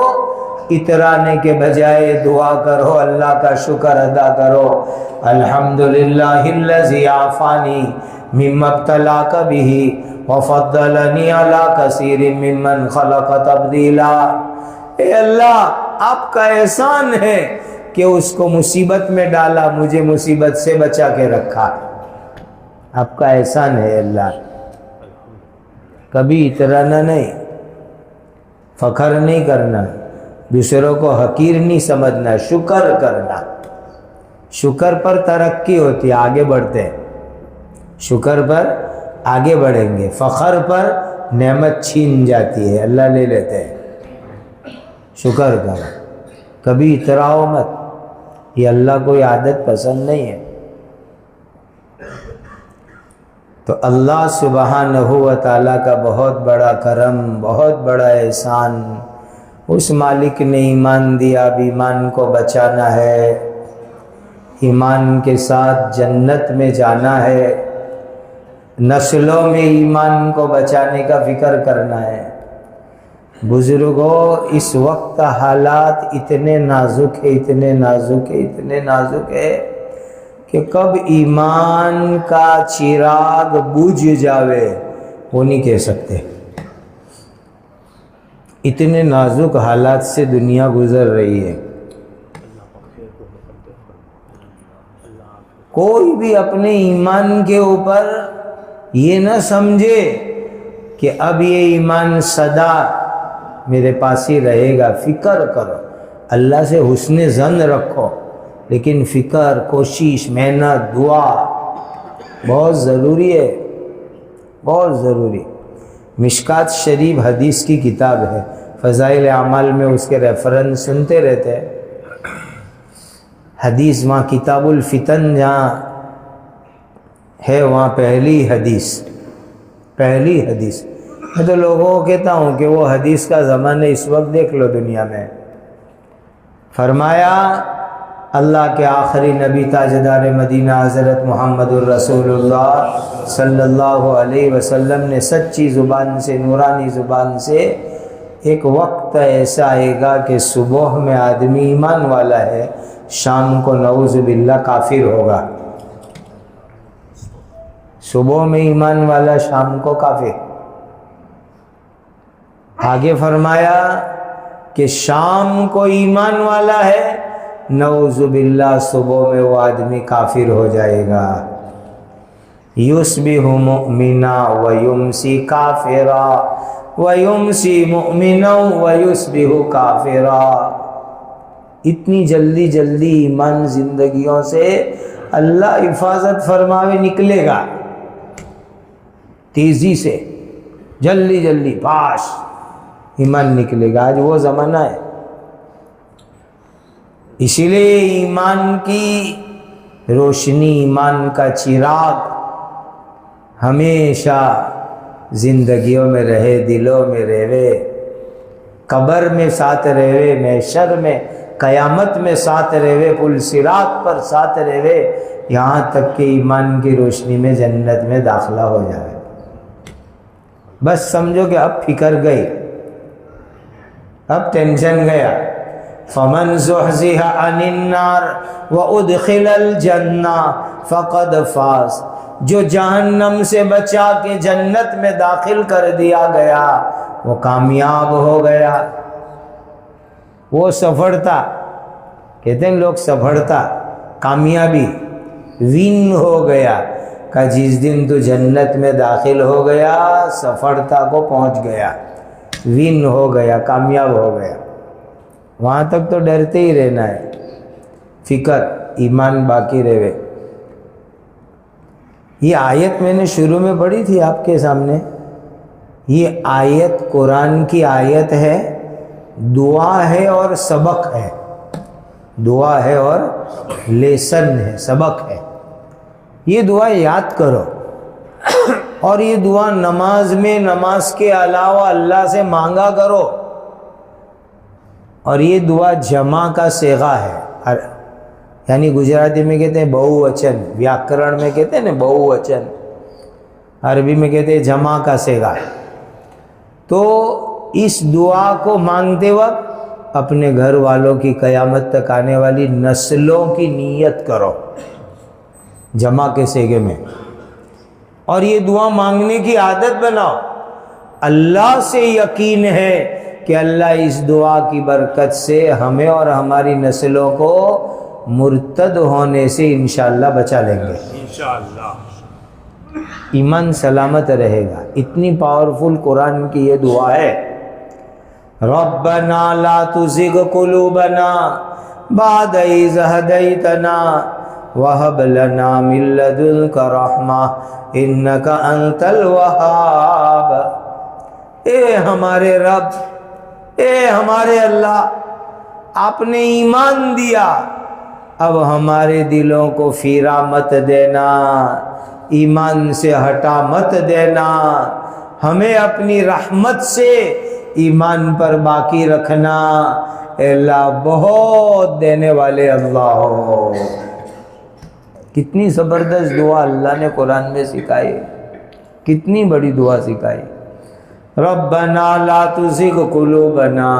[SPEAKER 1] اترانے کے بجائے دعا کرو، اللہ کا شکر ادا کرو، الحمدللہ الذی عافانی مما ابتلاک بہ وفضلنی علی کثیر ممن خلق تفضیلا۔ اے اللہ، آپ کا احسان ہے کہ اس کو مصیبت میں ڈالا، مجھے مصیبت سے بچا کے رکھا، آپ کا احسان ہے اللہ۔ کبھی اترانا نہیں، فخر نہیں کرنا، دوسروں کو حقیر نہیں سمجھنا، شکر کرنا۔ شکر پر ترقی ہوتی ہے، آگے بڑھتے ہیں، شکر پر آگے بڑھیں گے، فخر پر نعمت چھین جاتی ہے، اللہ لے لیتے ہیں۔ شکر کرو، کبھی اتراؤ مت، یہ اللہ کو عادت پسند نہیں ہے۔ تو اللہ سبحانہ و تعالیٰ کا بہت بڑا کرم، بہت بڑا احسان، اس مالک نے ایمان دیا، اب ایمان کو بچانا ہے، ایمان کے ساتھ جنت میں جانا ہے، نسلوں میں ایمان کو بچانے کا فکر کرنا ہے۔ بزرگوں، اس وقت حالات اتنے نازک ہے، اتنے نازک ہے، اتنے نازک ہے کہ کب ایمان کا چراغ بجھ جاوے وہ نہیں کہہ سکتے۔ اتنے نازک حالات سے دنیا گزر رہی ہے۔ کوئی بھی اپنے ایمان کے اوپر یہ نہ سمجھے کہ اب یہ ایمان سدا میرے پاس ہی رہے گا۔ فکر کرو، اللہ سے حسن ظن رکھو، لیکن فکر، کوشش، محنت، دعا بہت ضروری ہے، بہت ضروری۔ مشکات شریف حدیث کی کتاب ہے، فضائل اعمال میں اس کے ریفرنس سنتے رہتے ہیں۔ حدیث وہاں کتاب الفتن جہاں ہے وہاں پہلی حدیث میں تو لوگوں کو کہتا ہوں کہ وہ حدیث کا زمانہ اس وقت دیکھ لو دنیا میں۔ فرمایا اللہ کے آخری نبی تاجدار مدینہ حضرت محمد الرسول اللہ صلی اللہ علیہ وسلم نے سچی زبان سے، نورانی زبان سے، ایک وقت ایسا آئے گا کہ صبح میں آدمی ایمان والا ہے، شام کو نعوذ باللہ کافر ہوگا۔ صبح میں ایمان والا، شام کو کافر۔ آگے فرمایا کہ شام کو ایمان والا ہے، نعوذ باللہ صبح میں وہ آدمی کافر ہو جائے گا۔ یصبح مؤمنا ویمسی کافرا ویمسی مؤمنا ویصبح کافرا۔ اتنی جلدی جلدی ایمان زندگیوں سے اللہ حفاظت فرماوے نکلے گا، تیزی سے، جلدی جلدی پاش ایمان نکلے گا۔ آج وہ زمانہ ہے، اسی لیے ایمان کی روشنی، ایمان کا چراغ ہمیشہ زندگیوں میں رہے، دلوں میں رہے، قبر میں ساتھ رہے، محشر میں، قیامت میں ساتھ رہے، پل صراط پر ساتھ رہے، یہاں تک کہ ایمان کی روشنی میں جنت میں داخلہ ہو جائے۔ بس سمجھو کہ اب فکر گئی، اب ٹینشن گیا۔ فمن زحزح عن النار وادخل الجنہ فقد فاز۔ جو جہنم سے بچا کے جنت میں داخل کر دیا گیا وہ کامیاب ہو گیا۔ وہ سفڑتا، کہتے ہیں لوگ سفڑتا، کامیابی، ون ہو گیا کہ جس دن تو جنت میں داخل ہو گیا سفلتا کو پہنچ گیا، ون ہو گیا، کامیاب ہو گیا۔ وہاں تک تو ڈرتے ہی رہنا ہے، فکر ایمان باقی رہے۔ یہ آیت میں نے شروع میں پڑھی تھی آپ کے سامنے، یہ آیت قرآن کی آیت ہے، دعا ہے اور سبق ہے، دعا ہے اور لیسن ہے، سبق ہے۔ یہ دعا یاد کرو، اور یہ دعا نماز میں، نماز کے علاوہ اللہ سے مانگا کرو، اور یہ دعا جمع کا صیغہ ہے، یعنی گجراتی میں کہتے ہیں بہو وچن، ویاکرن میں کہتے ہیں نا بہو وچن، عربی میں کہتے ہیں جمع کا صیغہ۔ تو اس دعا کو مانگتے وقت اپنے گھر والوں کی قیامت تک آنے والی نسلوں کی نیت کرو جمع کے صیغے میں، اور یہ دعا مانگنے کی عادت بناؤ۔ اللہ سے یقین ہے کہ اللہ اس دعا کی برکت سے ہمیں اور ہماری نسلوں کو مرتد ہونے سے انشاءاللہ بچا لیں گے، انشاءاللہ ایمان سلامت رہے گا۔ اتنی پاورفل قرآن کی یہ دعا ہے۔ ربنا لا تزغ قلوبنا بعد اذ ہدیتنا وہب لنا من لدنک رحمہ انک انت الوہاب۔ اے ہمارے رب، اے ہمارے اللہ، آپ نے ایمان دیا، اب ہمارے دلوں کو پھیرا مت دینا، ایمان سے ہٹا مت دینا، ہمیں اپنی رحمت سے ایمان پر باقی رکھنا۔ اے اللہ بہت دینے والے اللہ ہو۔ کتنی زبردست دعا اللہ نے قرآن میں سکھائی، کتنی بڑی دعا سکھائی۔ ربنا لا تزغ قلوبنا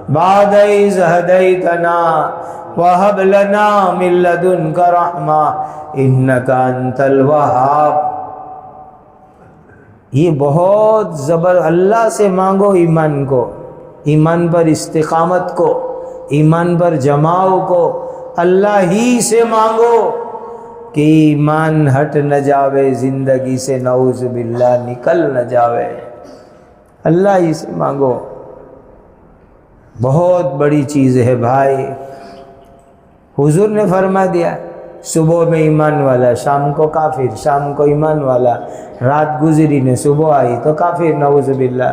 [SPEAKER 1] بعد اذ ہدیتنا وہب لنا من لدنک رحمہ انک انت الوہاب۔ یہ بہت اللہ سے مانگو ایمان کو، ایمان پر استقامت کو، ایمان پر جماؤ کو، اللہ ہی سے مانگو کہ ایمان ہٹ نہ جاوے، زندگی سے نعوذ باللہ نکل نہ جاوے، اللہ ہی سے مانگو۔ بہت بڑی چیز ہے بھائی۔ حضور نے فرما دیا صبح میں ایمان والا، شام کو کافر، شام کو ایمان والا، رات گزری نے صبح آئی تو کافر، نعوذ باللہ۔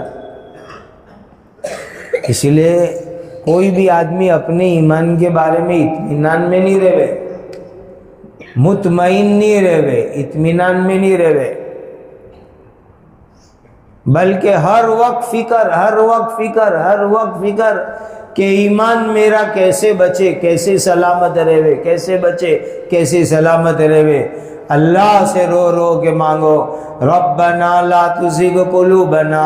[SPEAKER 1] اس لیے کوئی بھی آدمی اپنے ایمان کے بارے میں اطمینان میں نہیں رہے، مطمئن نہیں رہے، اطمینان میں نہیں رہے، بلکہ ہر وقت فکر، ہر وقت فکر، ہر وقت فکر کہ ایمان میرا کیسے بچے، کیسے سلامت رہے، کیسے بچے، کیسے سلامت رہے۔ اللہ سے رو رو کے مانگو، ربنا لا تزغ قلوبنا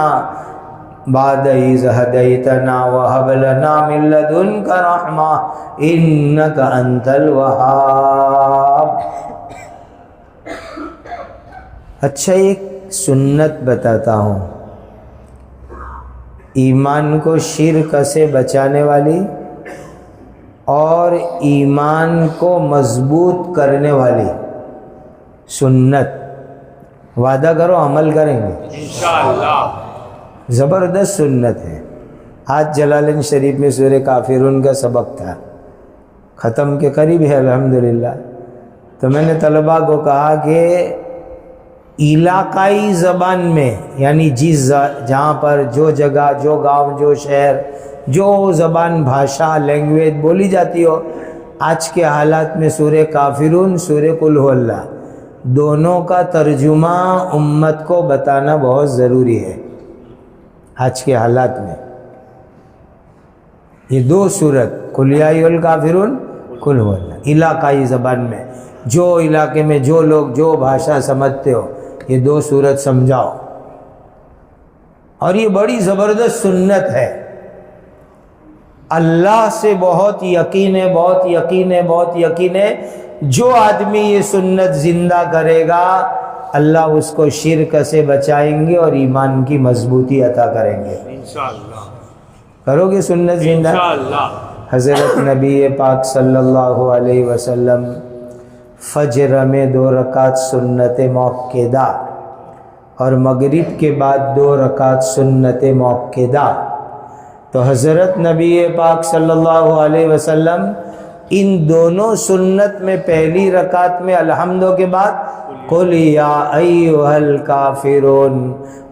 [SPEAKER 1] بعد اذ ہدیتنا وہب لنا من لدنک رحمہ انک انت الوہاب۔ اچھا ایک سنت بتاتا ہوں، ایمان کو شرک سے بچانے والی اور ایمان کو مضبوط کرنے والی سنت، وعدہ کرو عمل کریں گے انشاءاللہ۔ زبردست سنت ہے۔ آج جلالین شریف میں سورہ کافرون کا سبق تھا، ختم کے قریب ہے الحمدللہ۔ تو میں نے طلباء کو کہا کہ علاقائی زبان میں، یعنی جہاں پر جو جگہ، جو گاؤں، جو شہر، جو زبان، بھاشا، لینگویج بولی جاتی ہو، آج کے حالات میں سورہ کافرون، سورہ قل ہو اللہ، دونوں کا ترجمہ امت کو بتانا بہت ضروری ہے آج کے حالات میں۔ یہ دو سورت قل یا ایھا الکافرون، قل ہو اللہ، علاقائی زبان میں، جو علاقے میں جو لوگ جو بھاشا سمجھتے ہو، یہ دو سورت سمجھاؤ۔ اور یہ بڑی زبردست سنت ہے، اللہ سے بہت یقین ہے، بہت یقین ہے، بہت یقین ہے، جو آدمی یہ سنت زندہ کرے گا اللہ اس کو شرک سے بچائیں گے اور ایمان کی مضبوطی عطا کریں گے انشاءاللہ۔ کرو گے سنت زندہ انشاءاللہ۔ حضرت نبی پاک صلی اللہ علیہ وسلم فجر میں 2 رکعت سنت مؤکدہ اور مغرب کے بعد 2 رکعت سنت مؤکدہ. تو حضرت نبی پاک صلی اللہ علیہ وسلم ان دونوں سنت میں پہلی رکعت میں الحمد کے بعد قل یا ایھا الکافرون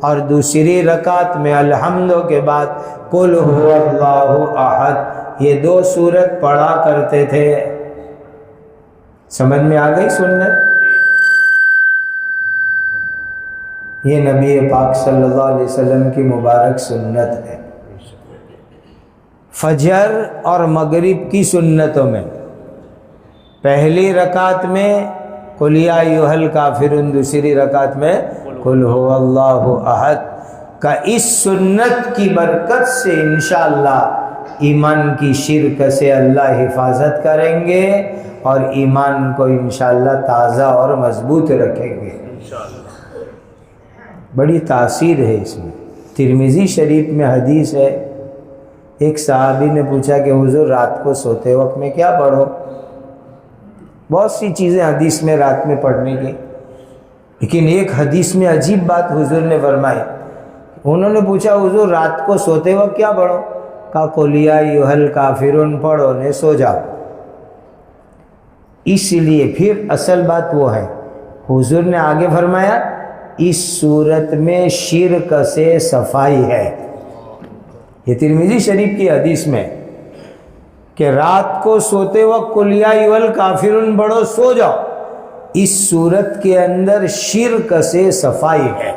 [SPEAKER 1] اور دوسری رکعت میں الحمد کے بعد قل هو اللہ احد، یہ 2 سورت پڑھا کرتے تھے. سمجھ میں آ گئی سنت؟ یہ نبی پاک صلی اللہ علیہ وسلم کی مبارک سنت ہے. فجر اور مغرب کی سنتوں میں پہلی رکعت میں قل یا ایھا الکافرون، دوسری رکعت میں قل هو اللہ احد کا اس سنت کی برکت سے انشاءاللہ ایمان کی شرک سے اللہ حفاظت کریں گے اور ایمان کو انشاءاللہ تازہ اور مضبوط رکھیں گے. بڑی تاثیر ہے اس میں. ترمذی شریف میں حدیث ہے، ایک صحابی نے پوچھا کہ حضور رات کو سوتے وقت میں کیا پڑھو؟ بہت سی چیزیں حدیث میں رات میں پڑھنے کی، لیکن ایک حدیث میں عجیب بات حضور نے فرمائی. انہوں نے پوچھا حضور رات کو سوتے وقت کیا پڑھو؟ کہا قل یا ایھا الکافرون پڑھو نے سو جاؤ. اس لیے پھر اصل بات وہ ہے، حضور نے آگے فرمایا اس صورت میں شرک سے صفائی ہے. یہ ترمذی شریف کی حدیث میں کہ رات کو سوتے وقت قل یا ایھا الکافرون پڑھو سو جاؤ، اس صورت کے اندر شرک سے صفائی ہے.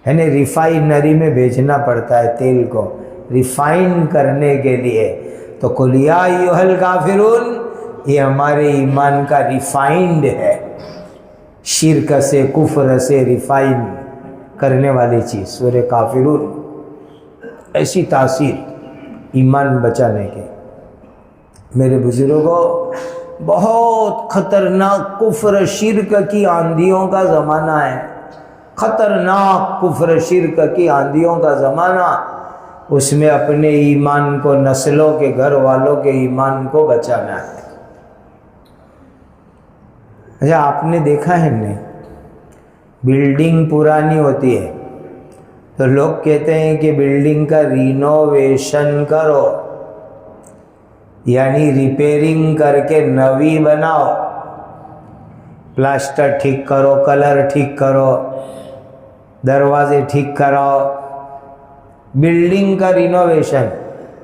[SPEAKER 1] یعنی ریفائنری میں بھیجنا پڑتا ہے تیل کو ریفائن کرنے کے لیے. تو قل یا ایھا الکافرون یہ ہمارے ایمان کا ریفائنڈ ہے، شرک سے کفر سے ریفائن کرنے والی چیز. سورہ کافرون ایسی تاثیر ایمان بچانے کے. میرے بزرگوں بہت خطرناک کفر شرک کی آندھیوں کا زمانہ ہے، خطرناک کفر شرک کی آندھیوں کا زمانہ. اس میں اپنے ایمان کو، نسلوں کے گھر والوں کے ایمان کو بچانا ہے. اچھا آپ نے دیکھا ہے نہیں، بلڈنگ پرانی ہوتی ہے تو لوگ کہتے ہیں کہ بلڈنگ کا رینوویشن کرو، یعنی ریپیرنگ کر کے نوی بناؤ، پلاسٹر ٹھیک کرو، کلر ٹھیک کرو، دروازے ٹھیک کراؤ. بلڈنگ کا رینوویشن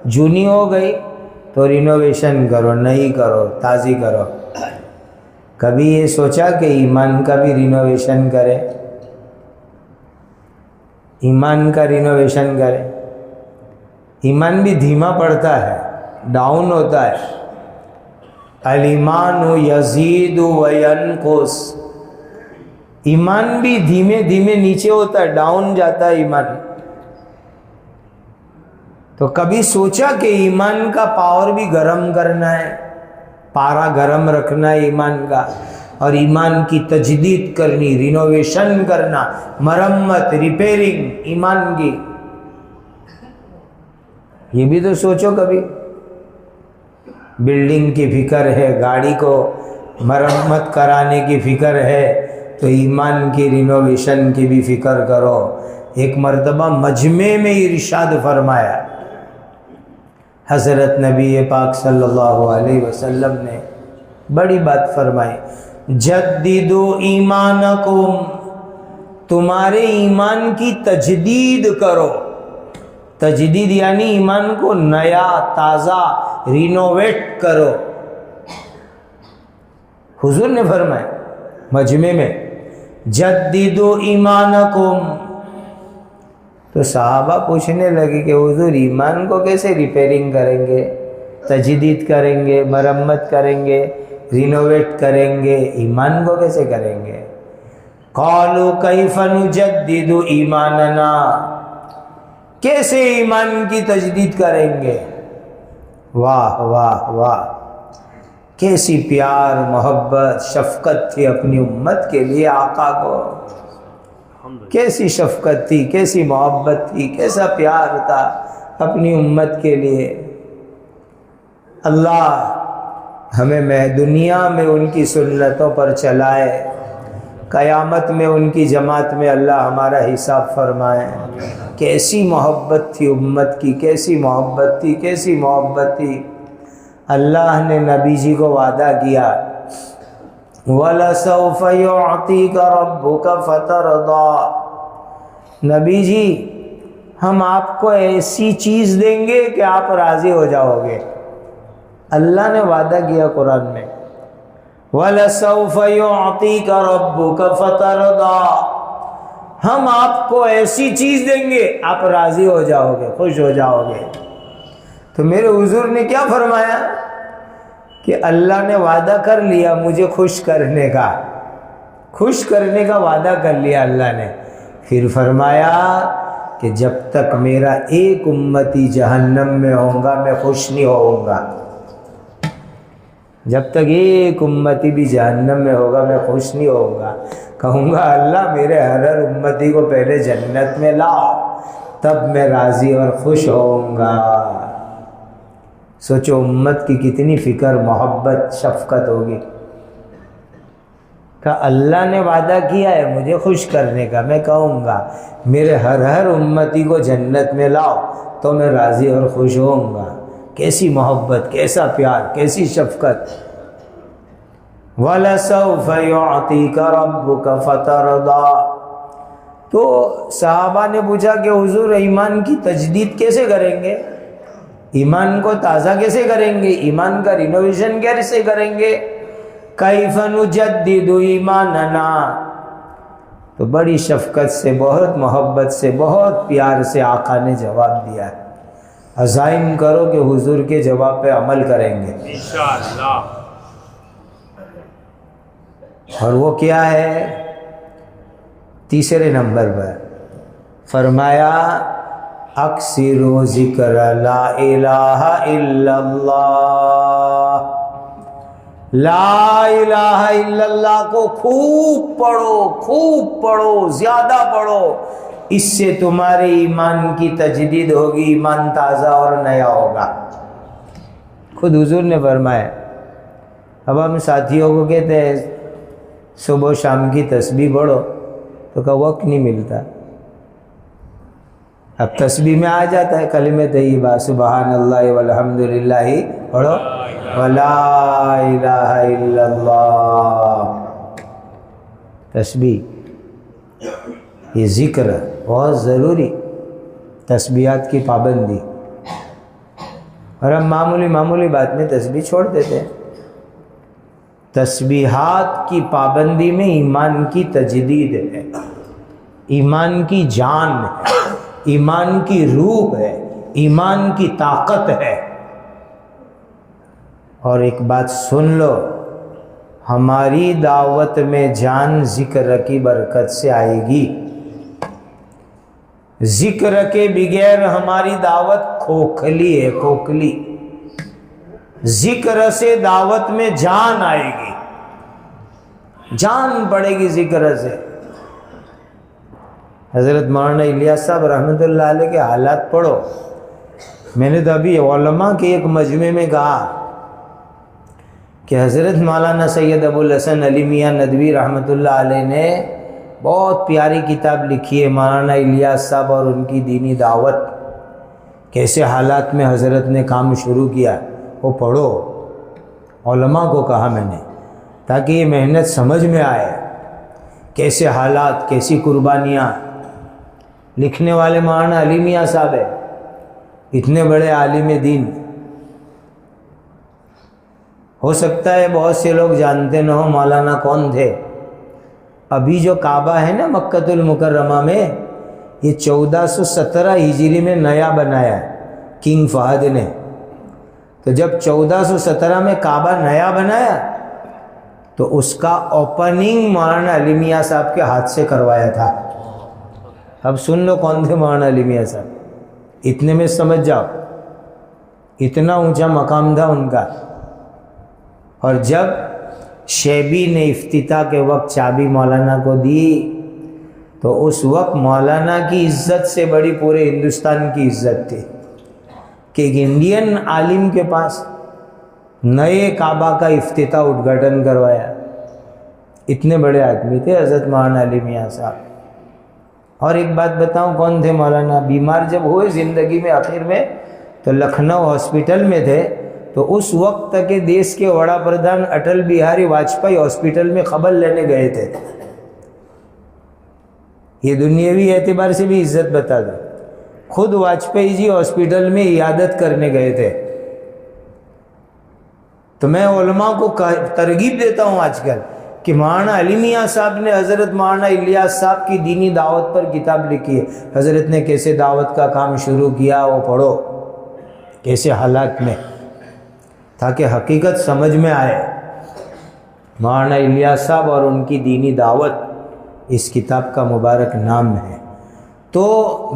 [SPEAKER 1] جونی ہو گئی تو رینوویشن کرو، نئی کرو، تازی کرو. کبھی یہ سوچا کہ ایمان کا بھی رینوویشن کرے؟ ایمان کا رینوویشن کرے. ایمان بھی دھیما پڑتا ہے، ڈاؤن ہوتا ہے. الایمان یزید و ینقص، ایمان بھی دھیمے دھیمے نیچے ہوتا ہے، ڈاؤن جاتا ہے ایمان. تو کبھی سوچا کہ ایمان کا پاور بھی گرم کرنا ہے، پارا گرم رکھنا ہے ایمان کا، اور ایمان کی تجدید کرنی، رینوویشن کرنا، مرمت، ریپیرنگ ایمان کی. یہ بھی تو سوچو کبھی. بلڈنگ کی فکر ہے، گاڑی کو مرمت کرانے کی فکر ہے، تو ایمان کی رینوویشن کی بھی فکر کرو. ایک مرتبہ مجمع میں ارشاد فرمایا حضرت نبی پاک صلی اللہ علیہ وسلم نے، بڑی بات فرمائی، جددو ایمانکم، تمہارے ایمان کی تجدید کرو. تجدید یعنی ایمان کو نیا، تازہ، رینوویٹ کرو. حضور نے فرمایا مجمع میں جددو ایمانکم. تو صحابہ پوچھنے لگے کہ حضور ایمان کو کیسے ریپیرنگ کریں گے، تجدید کریں گے، مرمت کریں گے، رینوویٹ کریں گے، ایمان کو کیسے کریں گے؟ قالوا کیف نجدد ایماننا، کیسے ایمان کی تجدید کریں گے؟ واہ واہ واہ، کیسی پیار، محبت، شفقت تھی اپنی امت کے لیے آقا کو. کیسی شفقت تھی، کیسی محبت تھی، کیسا پیار تھا اپنی امت کے لیے. اللہ ہمیں دنیا میں ان کی سنتوں پر چلائے، قیامت میں ان کی جماعت میں اللہ ہمارا حساب فرمائے۔ کیسی محبت تھی امت کی، کیسی محبت تھی، کیسی محبت تھی۔ اللہ نے نبی جی کو وعدہ کیا، وَلَسَوْفَ يُعْطِيكَ رَبُّكَ فَتَرْضَىٰ، نبی جی ہم آپ کو ایسی چیز دیں گے کہ آپ راضی ہو جاؤ گے۔ اللہ نے وعدہ کیا قرآن میں، وَلَسَوْفَ يُعْطِيكَ رَبُّكَ فَتَرْضَىٰ، ہم آپ کو ایسی چیز دیں گے آپ راضی ہو جاؤ گے، خوش ہو جاؤ گے۔ تو میرے حضور نے کیا فرمایا کہ اللہ نے وعدہ کر لیا مجھے خوش کرنے کا، خوش کرنے کا وعدہ کر لیا اللہ نے۔ پھر فرمایا کہ جب تک میرا ایک امتی جہنم میں ہوگا میں خوش نہیں ہوں گا، جب تک ایک امتی بھی جہنم میں ہوگا میں خوش نہیں ہوں گا۔ کہوں گا اللہ میرے ہر امتی کو پہلے جنت میں لاؤ تب میں راضی اور خوش ہوں گا۔ سوچو امت کی کتنی فکر، محبت، شفقت ہوگی کہ اللہ نے وعدہ کیا ہے مجھے خوش کرنے کا، میں کہوں گا میرے ہر امتی کو جنت میں لاؤ تو میں راضی اور خوش ہوں گا۔ کیسی محبت، کیسا پیار، کیسی شفقت۔ وَلَسَوْفَ يُعْطِيكَ رَبُّكَ فَتَرْضَىٰ، تو صحابہ نے پوچھا کہ حضور ایمان کی تجدید کیسے کریں گے، ایمان کو تازہ کیسے کریں گے، ایمان کا رینوویشن کیسے کریں گے؟ کیف نجدد ایماننا، تو بڑی شفقت سے، بہت محبت سے، بہت پیار سے آقا نے جواب دیا ہے، عزائم کرو کہ حضور کے جواب پہ عمل کریں گے انشاءاللہ۔ اور وہ کیا ہے؟ تیسرے نمبر پر فرمایا اکثروا ذکر لا الہ الا اللہ، لا الہ الا اللہ کو خوب پڑھو، خوب پڑھو، زیادہ پڑھو، اس سے تمہارے ایمان کی تجدید ہوگی، ایمان تازہ اور نیا ہوگا۔ خود حضور نے فرمایا۔ اب ہم ساتھیوں کو کہتے ہیں صبح و شام کی تسبیح پڑھو، تو کہ وقت نہیں ملتا۔ اب تسبیح میں آ جاتا ہے کلمہ طیبہ سبحان اللہ والحمد للہ پڑھو، ولا الہ الا اللہ، تسبیح، یہ ذکر بہت ضروری، تسبیحات کی پابندی۔ اور ہم معمولی بات میں تسبیح چھوڑ دیتے ہیں۔ تسبیحات کی پابندی میں ایمان کی تجدید ہے، ایمان کی جان ہے، ایمان کی روح ہے، ایمان کی طاقت ہے۔ اور ایک بات سن لو، ہماری دعوت میں جان ذکر کی برکت سے آئے گی۔ ذکر کے بغیر ہماری دعوت کھوکھلی ہے، کھوکھلی۔ ذکر سے دعوت میں جان آئے گی، جان پڑے گی ذکر سے۔ حضرت مولانا الیاس صاحب رحمۃ اللہ علیہ کے حالات پڑھو۔ میں نے تو ابھی علماء کے ایک مجمع میں کہا کہ حضرت مولانا سید ابو الحسن علی میاں ندوی رحمۃ اللہ علیہ نے بہت پیاری کتاب لکھی ہے مولانا الیاس صاحب اور ان کی دینی دعوت، کیسے حالات میں حضرت نے کام شروع کیا، وہ پڑھو۔ علماء کو کہا میں نے تاکہ یہ محنت سمجھ میں آئے، کیسے حالات، کیسی قربانیاں۔ لکھنے والے مولانا علی میاں صاحب ہے، اتنے بڑے عالم دین۔ ہو سکتا ہے بہت سے لوگ جانتے نہ ہو مولانا کون تھے۔ ابھی جو کعبہ ہے نا مکۃ المکرمہ میں، یہ 1417 ہجری میں نیا بنایا ہے کنگ فہد نے۔ تو جب 1417 میں کعبہ نیا بنایا تو اس کا اوپننگ مولانا علی میاں صاحب کے ہاتھ سے کروایا تھا۔ اب سن لو کون تھے مولانا علی میاں صاحب، اتنے میں سمجھ جاؤ، اتنا اونچا مقام تھا ان کا۔ اور جب شیبی نے افتتاح کے وقت چابی مولانا کو دی تو اس وقت مولانا کی عزت سے بڑی پورے ہندوستان کی عزت تھی کہ ایک انڈین عالم کے پاس نئے کعبہ کا افتتاح اٹھاٹن کروایا. اتنے بڑے آدمی تھے حضرت مولانا علی میاں صاحب. اور ایک بات بتاؤں کون تھے مولانا؟ بیمار جب ہوئے زندگی میں آخر میں تو لکھنؤ ہاسپٹل میں تھے، تو اس وقت تک دیش کے وڑا پردھان اٹل بہاری واجپئی ہاسپٹل میں خبر لینے گئے تھے. یہ دنیاوی اعتبار سے بھی عزت بتا دو، خود واجپئی جی ہاسپٹل میں عیادت کرنے گئے تھے. تو میں علماء کو ترغیب دیتا ہوں آج کل کہ مولانا علی میاں صاحب نے حضرت مولانا الیاس صاحب کی دینی دعوت پر کتاب لکھی ہے. حضرت نے کیسے دعوت کا کام شروع کیا وہ پڑھو، کیسے حالات میں، تاکہ حقیقت سمجھ میں آئے. مولانا الیاس صاحب اور ان کی دینی دعوت اس کتاب کا مبارک نام ہے. تو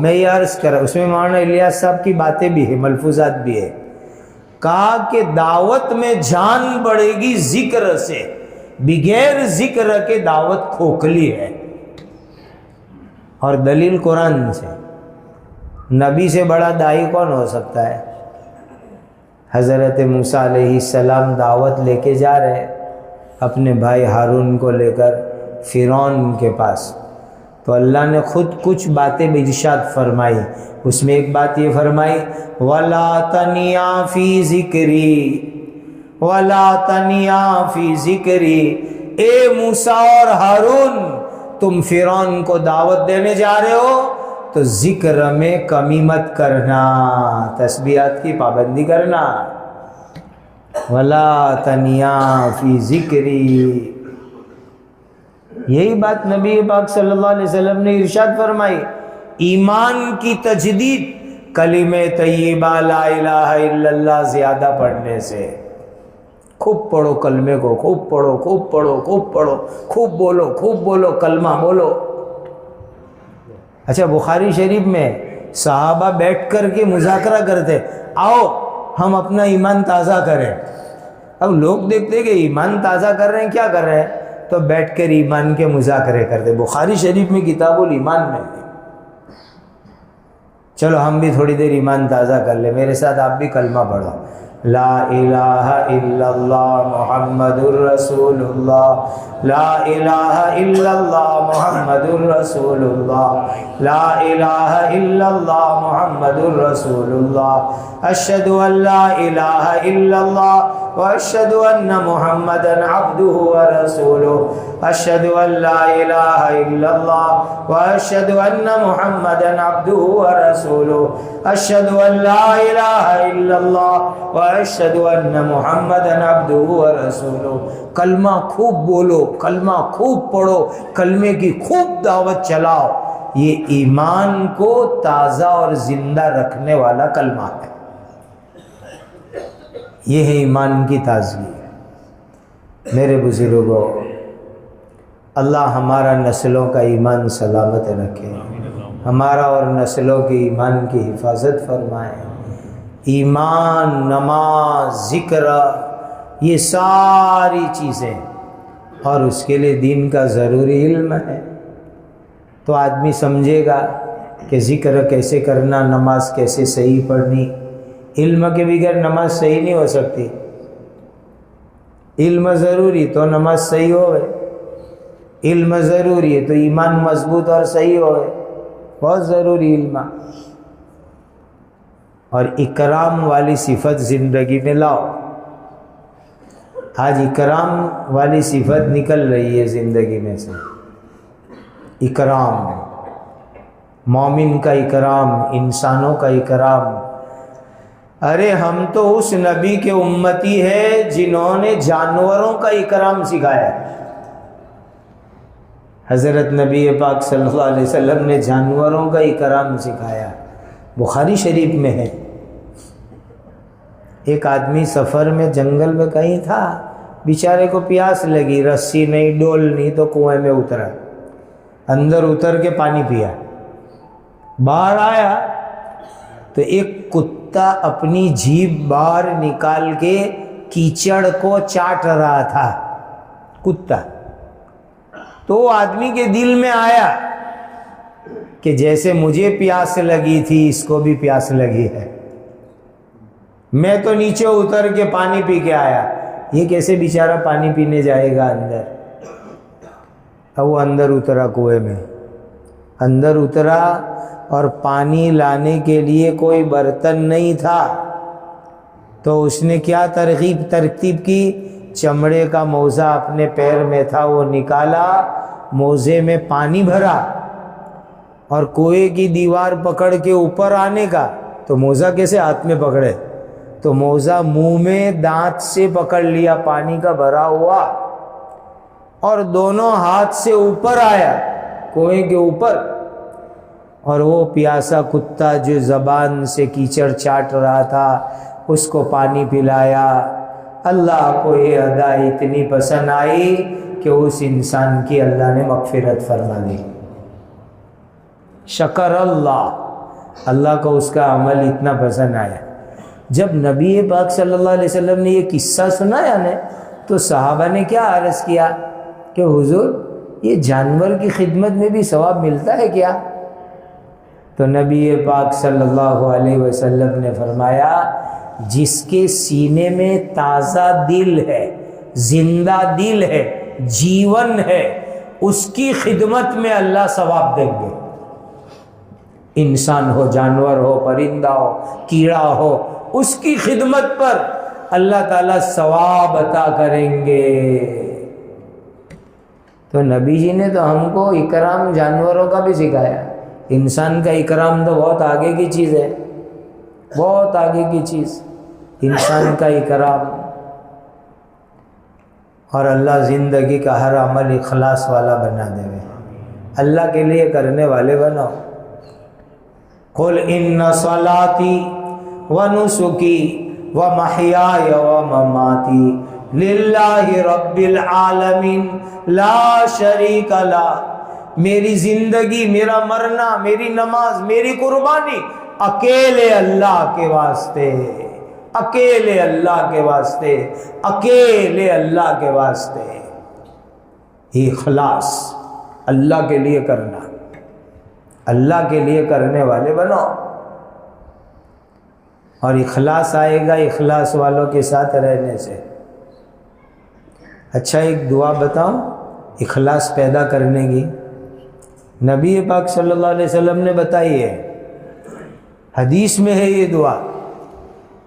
[SPEAKER 1] میں یہ عرض کر رہا ہوں، اس میں مولانا الیاس صاحب کی باتیں بھی ہیں، ملفوظات بھی ہے. کہا کہ دعوت میں جان بڑھے گی ذکر سے، بغیر ذکر کے دعوت کھوکھلی ہے. اور دلیل قرآن سے. نبی سے بڑا داعی کون ہو سکتا ہے؟ حضرت موسیٰ علیہ السلام دعوت لے کے جا رہے اپنے بھائی ہارون کو لے کر فرعون کے پاس، تو اللہ نے خود کچھ باتیں ارشاد فرمائی. اس میں ایک بات یہ فرمائی، وَلَا تَنِيَا فِي ذِكْرِي وَلَا تَنِيَا فِي ذِكْرِي، اے موسیٰ اور ہارون تم فرعون کو دعوت دینے جا رہے ہو تو ذکر میں کمی مت کرنا، تسبیحات کی پابندی کرنا. وَلَا تَنِيَا فِي ذِكْرِي، یہی بات نبی پاک صلی اللہ علیہ وسلم نے ارشاد فرمائی. ایمان کی تجدید کلمہ طیبہ لا الہ الا اللہ زیادہ پڑھنے سے. خوب پڑھو کلمے کو، خوب پڑھو، خوب پڑھو، خوب پڑھو، خوب بولو، خوب بولو، کلمہ بولو. اچھا، بخاری شریف میں صحابہ بیٹھ کر کے مذاکرہ کرتے، آؤ ہم اپنا ایمان تازہ کریں. اب لوگ دیکھتے کہ ایمان تازہ کر رہے ہیں، کیا کر رہے ہیں؟ تو بیٹھ کر ایمان کے مذاکرے کرتے. بخاری شریف میں کتاب الایمان میں. چلو ہم بھی تھوڑی دیر ایمان تازہ کر لیں. میرے ساتھ آپ بھی کلمہ پڑھو، لا الہ الا اللہ محمد الرسول اللہ، لا الہ الا اللہ محمد الرسول اللہ، لا الہ الا اللہ محمد الرسول اللہ، اشہد ان لا الہ الا اللہ واشہد ان محمدا عبدہ ورسولہ، اشہد ان لا الہ الا اللہ واشہد ان محمدا عبدہ ورسولہ، اشہد ان لا الہ الا اللہ واشہد ان محمدا عبدہ ورسولہ. کلمہ خوب بولو، کلمہ خوب پڑھو، کلمے کی خوب دعوت چلاؤ. یہ ایمان کو تازہ اور زندہ رکھنے والا کلمہ ہے. یہ ہے ایمان کی تازگی. میرے بزرگوں، اللہ ہمارا نسلوں کا ایمان سلامت رکھے، ہمارا اور نسلوں کے ایمان کی حفاظت فرمائے. ایمان، نماز، ذکر، یہ ساری چیزیں، اور اس کے لیے دین کا ضروری علم ہے. تو آدمی سمجھے گا کہ ذکر کیسے کرنا، نماز کیسے صحیح پڑھنی. علم کے بغیر نماز صحیح نہیں ہو سکتی. علم ضروری تو نماز صحیح ہوئے، علم ضروری ہے تو ایمان مضبوط اور صحیح ہوئے. بہت ضروری علم. اور اکرام والی صفت زندگی میں لاؤ. آج اکرام والی صفت نکل رہی ہے زندگی میں سے. اکرام، مومن کا اکرام، انسانوں کا اکرام. ارے ہم تو اس نبی کے امتی ہیں جنہوں نے جانوروں کا اکرام سکھایا. حضرت نبی پاک صلی اللہ علیہ وسلم نے جانوروں کا اکرام سکھایا. بخاری شریف میں ہے، ایک آدمی سفر میں جنگل میں کہیں تھا، بیچارے کو پیاس لگی، رسی نہیں، ڈول نہیں، تو کنویں میں اترا، اندر اتر کے پانی پیا. باہر آیا تو ایک کتا اپنی جیب باہر نکال کے کیچڑ کو چاٹ رہا تھا. کتا. تو آدمی کے دل میں آیا کہ جیسے مجھے پیاس لگی تھی اس کو بھی پیاس لگی ہے. میں تو نیچے اتر کے پانی پی کے آیا، یہ کیسے بیچارہ پانی پینے جائے گا اندر؟ اب وہ اندر اترا، کنویں میں اندر اترا، اور پانی لانے کے لیے کوئی برتن نہیں تھا، تو اس نے کیا ترتیب کی؟ چمڑے کا موزہ اپنے پیر میں تھا، وہ نکالا، موزے میں پانی بھرا، اور کنویں کی دیوار پکڑ کے اوپر آنے کا، تو موزہ کیسے ہاتھ میں پکڑے؟ تو موزہ منہ میں دانت سے پکڑ لیا پانی کا بھرا ہوا، اور دونوں ہاتھ سے اوپر آیا کنویں کے اوپر، اور وہ پیاسا کتا جو زبان سے کیچڑ چاٹ رہا تھا اس کو پانی پلایا۔ اللہ کو یہ ادا اتنی پسند آئی کہ اس انسان کی اللہ نے مغفرت فرما دی۔ شکر اللہ کو اس کا عمل اتنا پسند آیا۔ جب نبی پاک صلی اللہ علیہ وسلم نے یہ قصہ سنایا نا، تو صحابہ نے کیا عرض کیا کہ حضور یہ جانور کی خدمت میں بھی ثواب ملتا ہے کیا؟ تو نبی پاک صلی اللہ علیہ وسلم نے فرمایا جس کے سینے میں تازہ دل ہے، زندہ دل ہے، جیون ہے، اس کی خدمت میں اللہ ثواب دیں گے۔ انسان ہو، جانور ہو، پرندہ ہو، کیڑا ہو، اس کی خدمت پر اللہ تعالیٰ ثواب عطا کریں گے۔ تو نبی جی نے تو ہم کو اکرام جانوروں کا بھی سکھایا۔ انسان کا اکرام تو بہت آگے کی چیز ہے، بہت آگے کی چیز، انسان کا اکرام۔ اور اللہ زندگی کا ہر عمل اخلاص والا بنا دے، اللہ کے لیے کرنے والے بناؤ۔ قل ان صلاتی ونسکی ومحیای ومماتی للہ رب العالمین لا شریک لہ، میری زندگی، میرا مرنا، میری نماز، میری قربانی اکیلے اللہ کے واسطے، اکیلے اللہ کے واسطے، اکیلے اللہ کے واسطے۔ اخلاص اللہ کے لیے کرنا، اللہ کے لیے کرنے والے بنو، اور اخلاص آئے گا اخلاص والوں کے ساتھ رہنے سے۔ اچھا ایک دعا بتاؤں اخلاص پیدا کرنے کی، نبی پاک صلی اللہ علیہ وسلم نے بتائی ہے، حدیث میں ہے یہ دعا،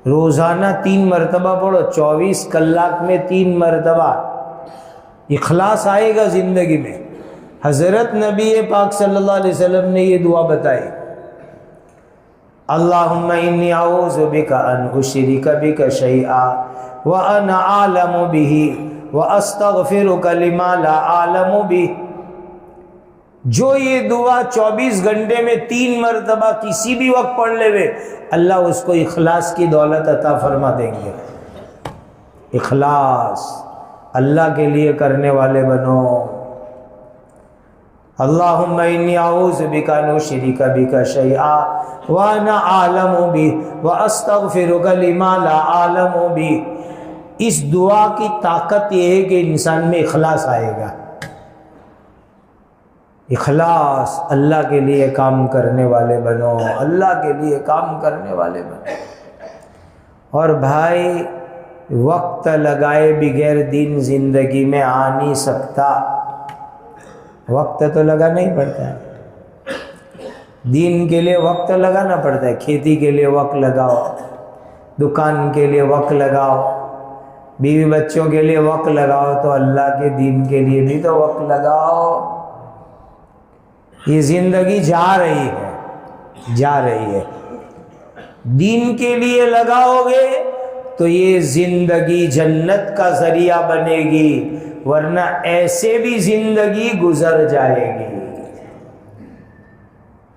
[SPEAKER 1] روزانہ 3 مرتبہ پڑھو، 24 کلاک میں 3 مرتبہ، اخلاص آئے گا زندگی میں۔ حضرت نبی پاک صلی اللہ علیہ وسلم نے یہ دعا بتائی، اللہم انی اعوذ بک ان اشرک بک شیئا وانا اعلم بہ واستغفرک لما لا اعلم بہ۔ جو یہ دعا 24 گھنٹے میں 3 مرتبہ کسی بھی وقت پڑھ لے وے، اللہ اس کو اخلاص کی دولت عطا فرما دیں گے۔ اخلاص اللہ کے لیے کرنے والے بنو۔ اللہم انی اعوذ بک ان اشرک بک شیئا وانا اعلم بہ واستغفرک لما لا اعلم بہ۔ اس دعا کی طاقت یہ ہے کہ انسان میں اخلاص آئے گا، اخلاص، اللہ کے لیے کام کرنے والے بنو، اللہ کے لیے کام کرنے والے بنو۔ اور بھائی وقت لگائے بغیر دین زندگی میں آ نہیں سکتا، وقت تو لگانا ہی پڑتا ہے، دین کے لیے وقت لگانا پڑتا ہے، کھیتی کے لیے وقت لگاؤ، دکان کے لیے وقت لگاؤ، بیوی بچوں کے لیے وقت لگاؤ، تو اللہ کے دین کے لیے بھی تو وقت لگاؤ۔ یہ زندگی جا رہی ہے، جا رہی ہے، دین کے لیے لگاؤ گے تو یہ زندگی جنت کا ذریعہ بنے گی، ورنہ ایسے بھی زندگی گزر جائے گی۔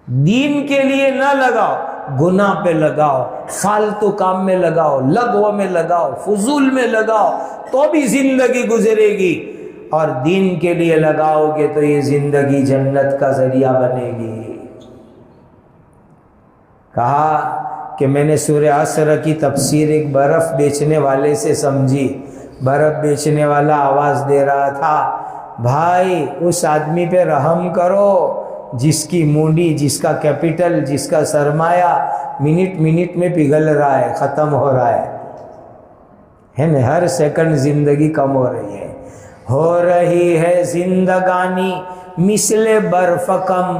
[SPEAKER 1] دین کے لیے نہ لگاؤ، گناہ پہ لگاؤ، فالتو کام میں لگاؤ، لغو میں لگاؤ، فضول میں لگاؤ، تو بھی زندگی گزرے گی، اور دین کے لیے لگاؤ گے تو یہ زندگی جنت کا ذریعہ بنے گی۔ کہا کہ میں نے سورہ عصر کی تفسیر ایک برف بیچنے والے سے سمجھی، برف بیچنے والا آواز دے رہا تھا، بھائی اس آدمی پہ رحم کرو جس کی مونڈی، جس کا کیپٹل، جس کا سرمایہ منٹ منٹ میں پگھل رہا ہے، ختم ہو رہا ہے نا؟ ہر سیکنڈ زندگی کم ہو رہی ہے. ہو رہی ہے زندگانی مثل برف کم،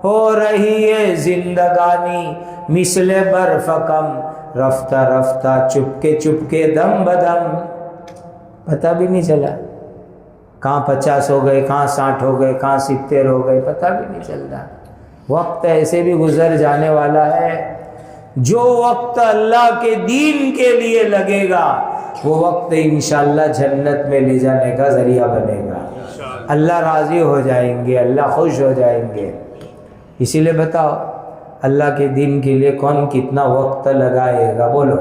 [SPEAKER 1] ہو رہی ہے زندگانی مثل برف کم، رفتہ رفتہ چپکے دم بدم. پتہ بھی نہیں چلا کہاں 50 ہو گئے، کہاں 60 ہو گئے، کہاں 70 ہو گئے، پتہ بھی نہیں چلتا. وقت ایسے بھی گزر جانے والا ہے. جو وقت اللہ کے دین کے لیے لگے گا وہ وقت انشاءاللہ جنت میں لے جانے کا ذریعہ بنے گا. اللہ راضی ہو جائیں گے، اللہ خوش ہو جائیں گے. اسی لیے بتاؤ اللہ کے دین کے لیے کون کتنا وقت لگائے گا؟ بولو.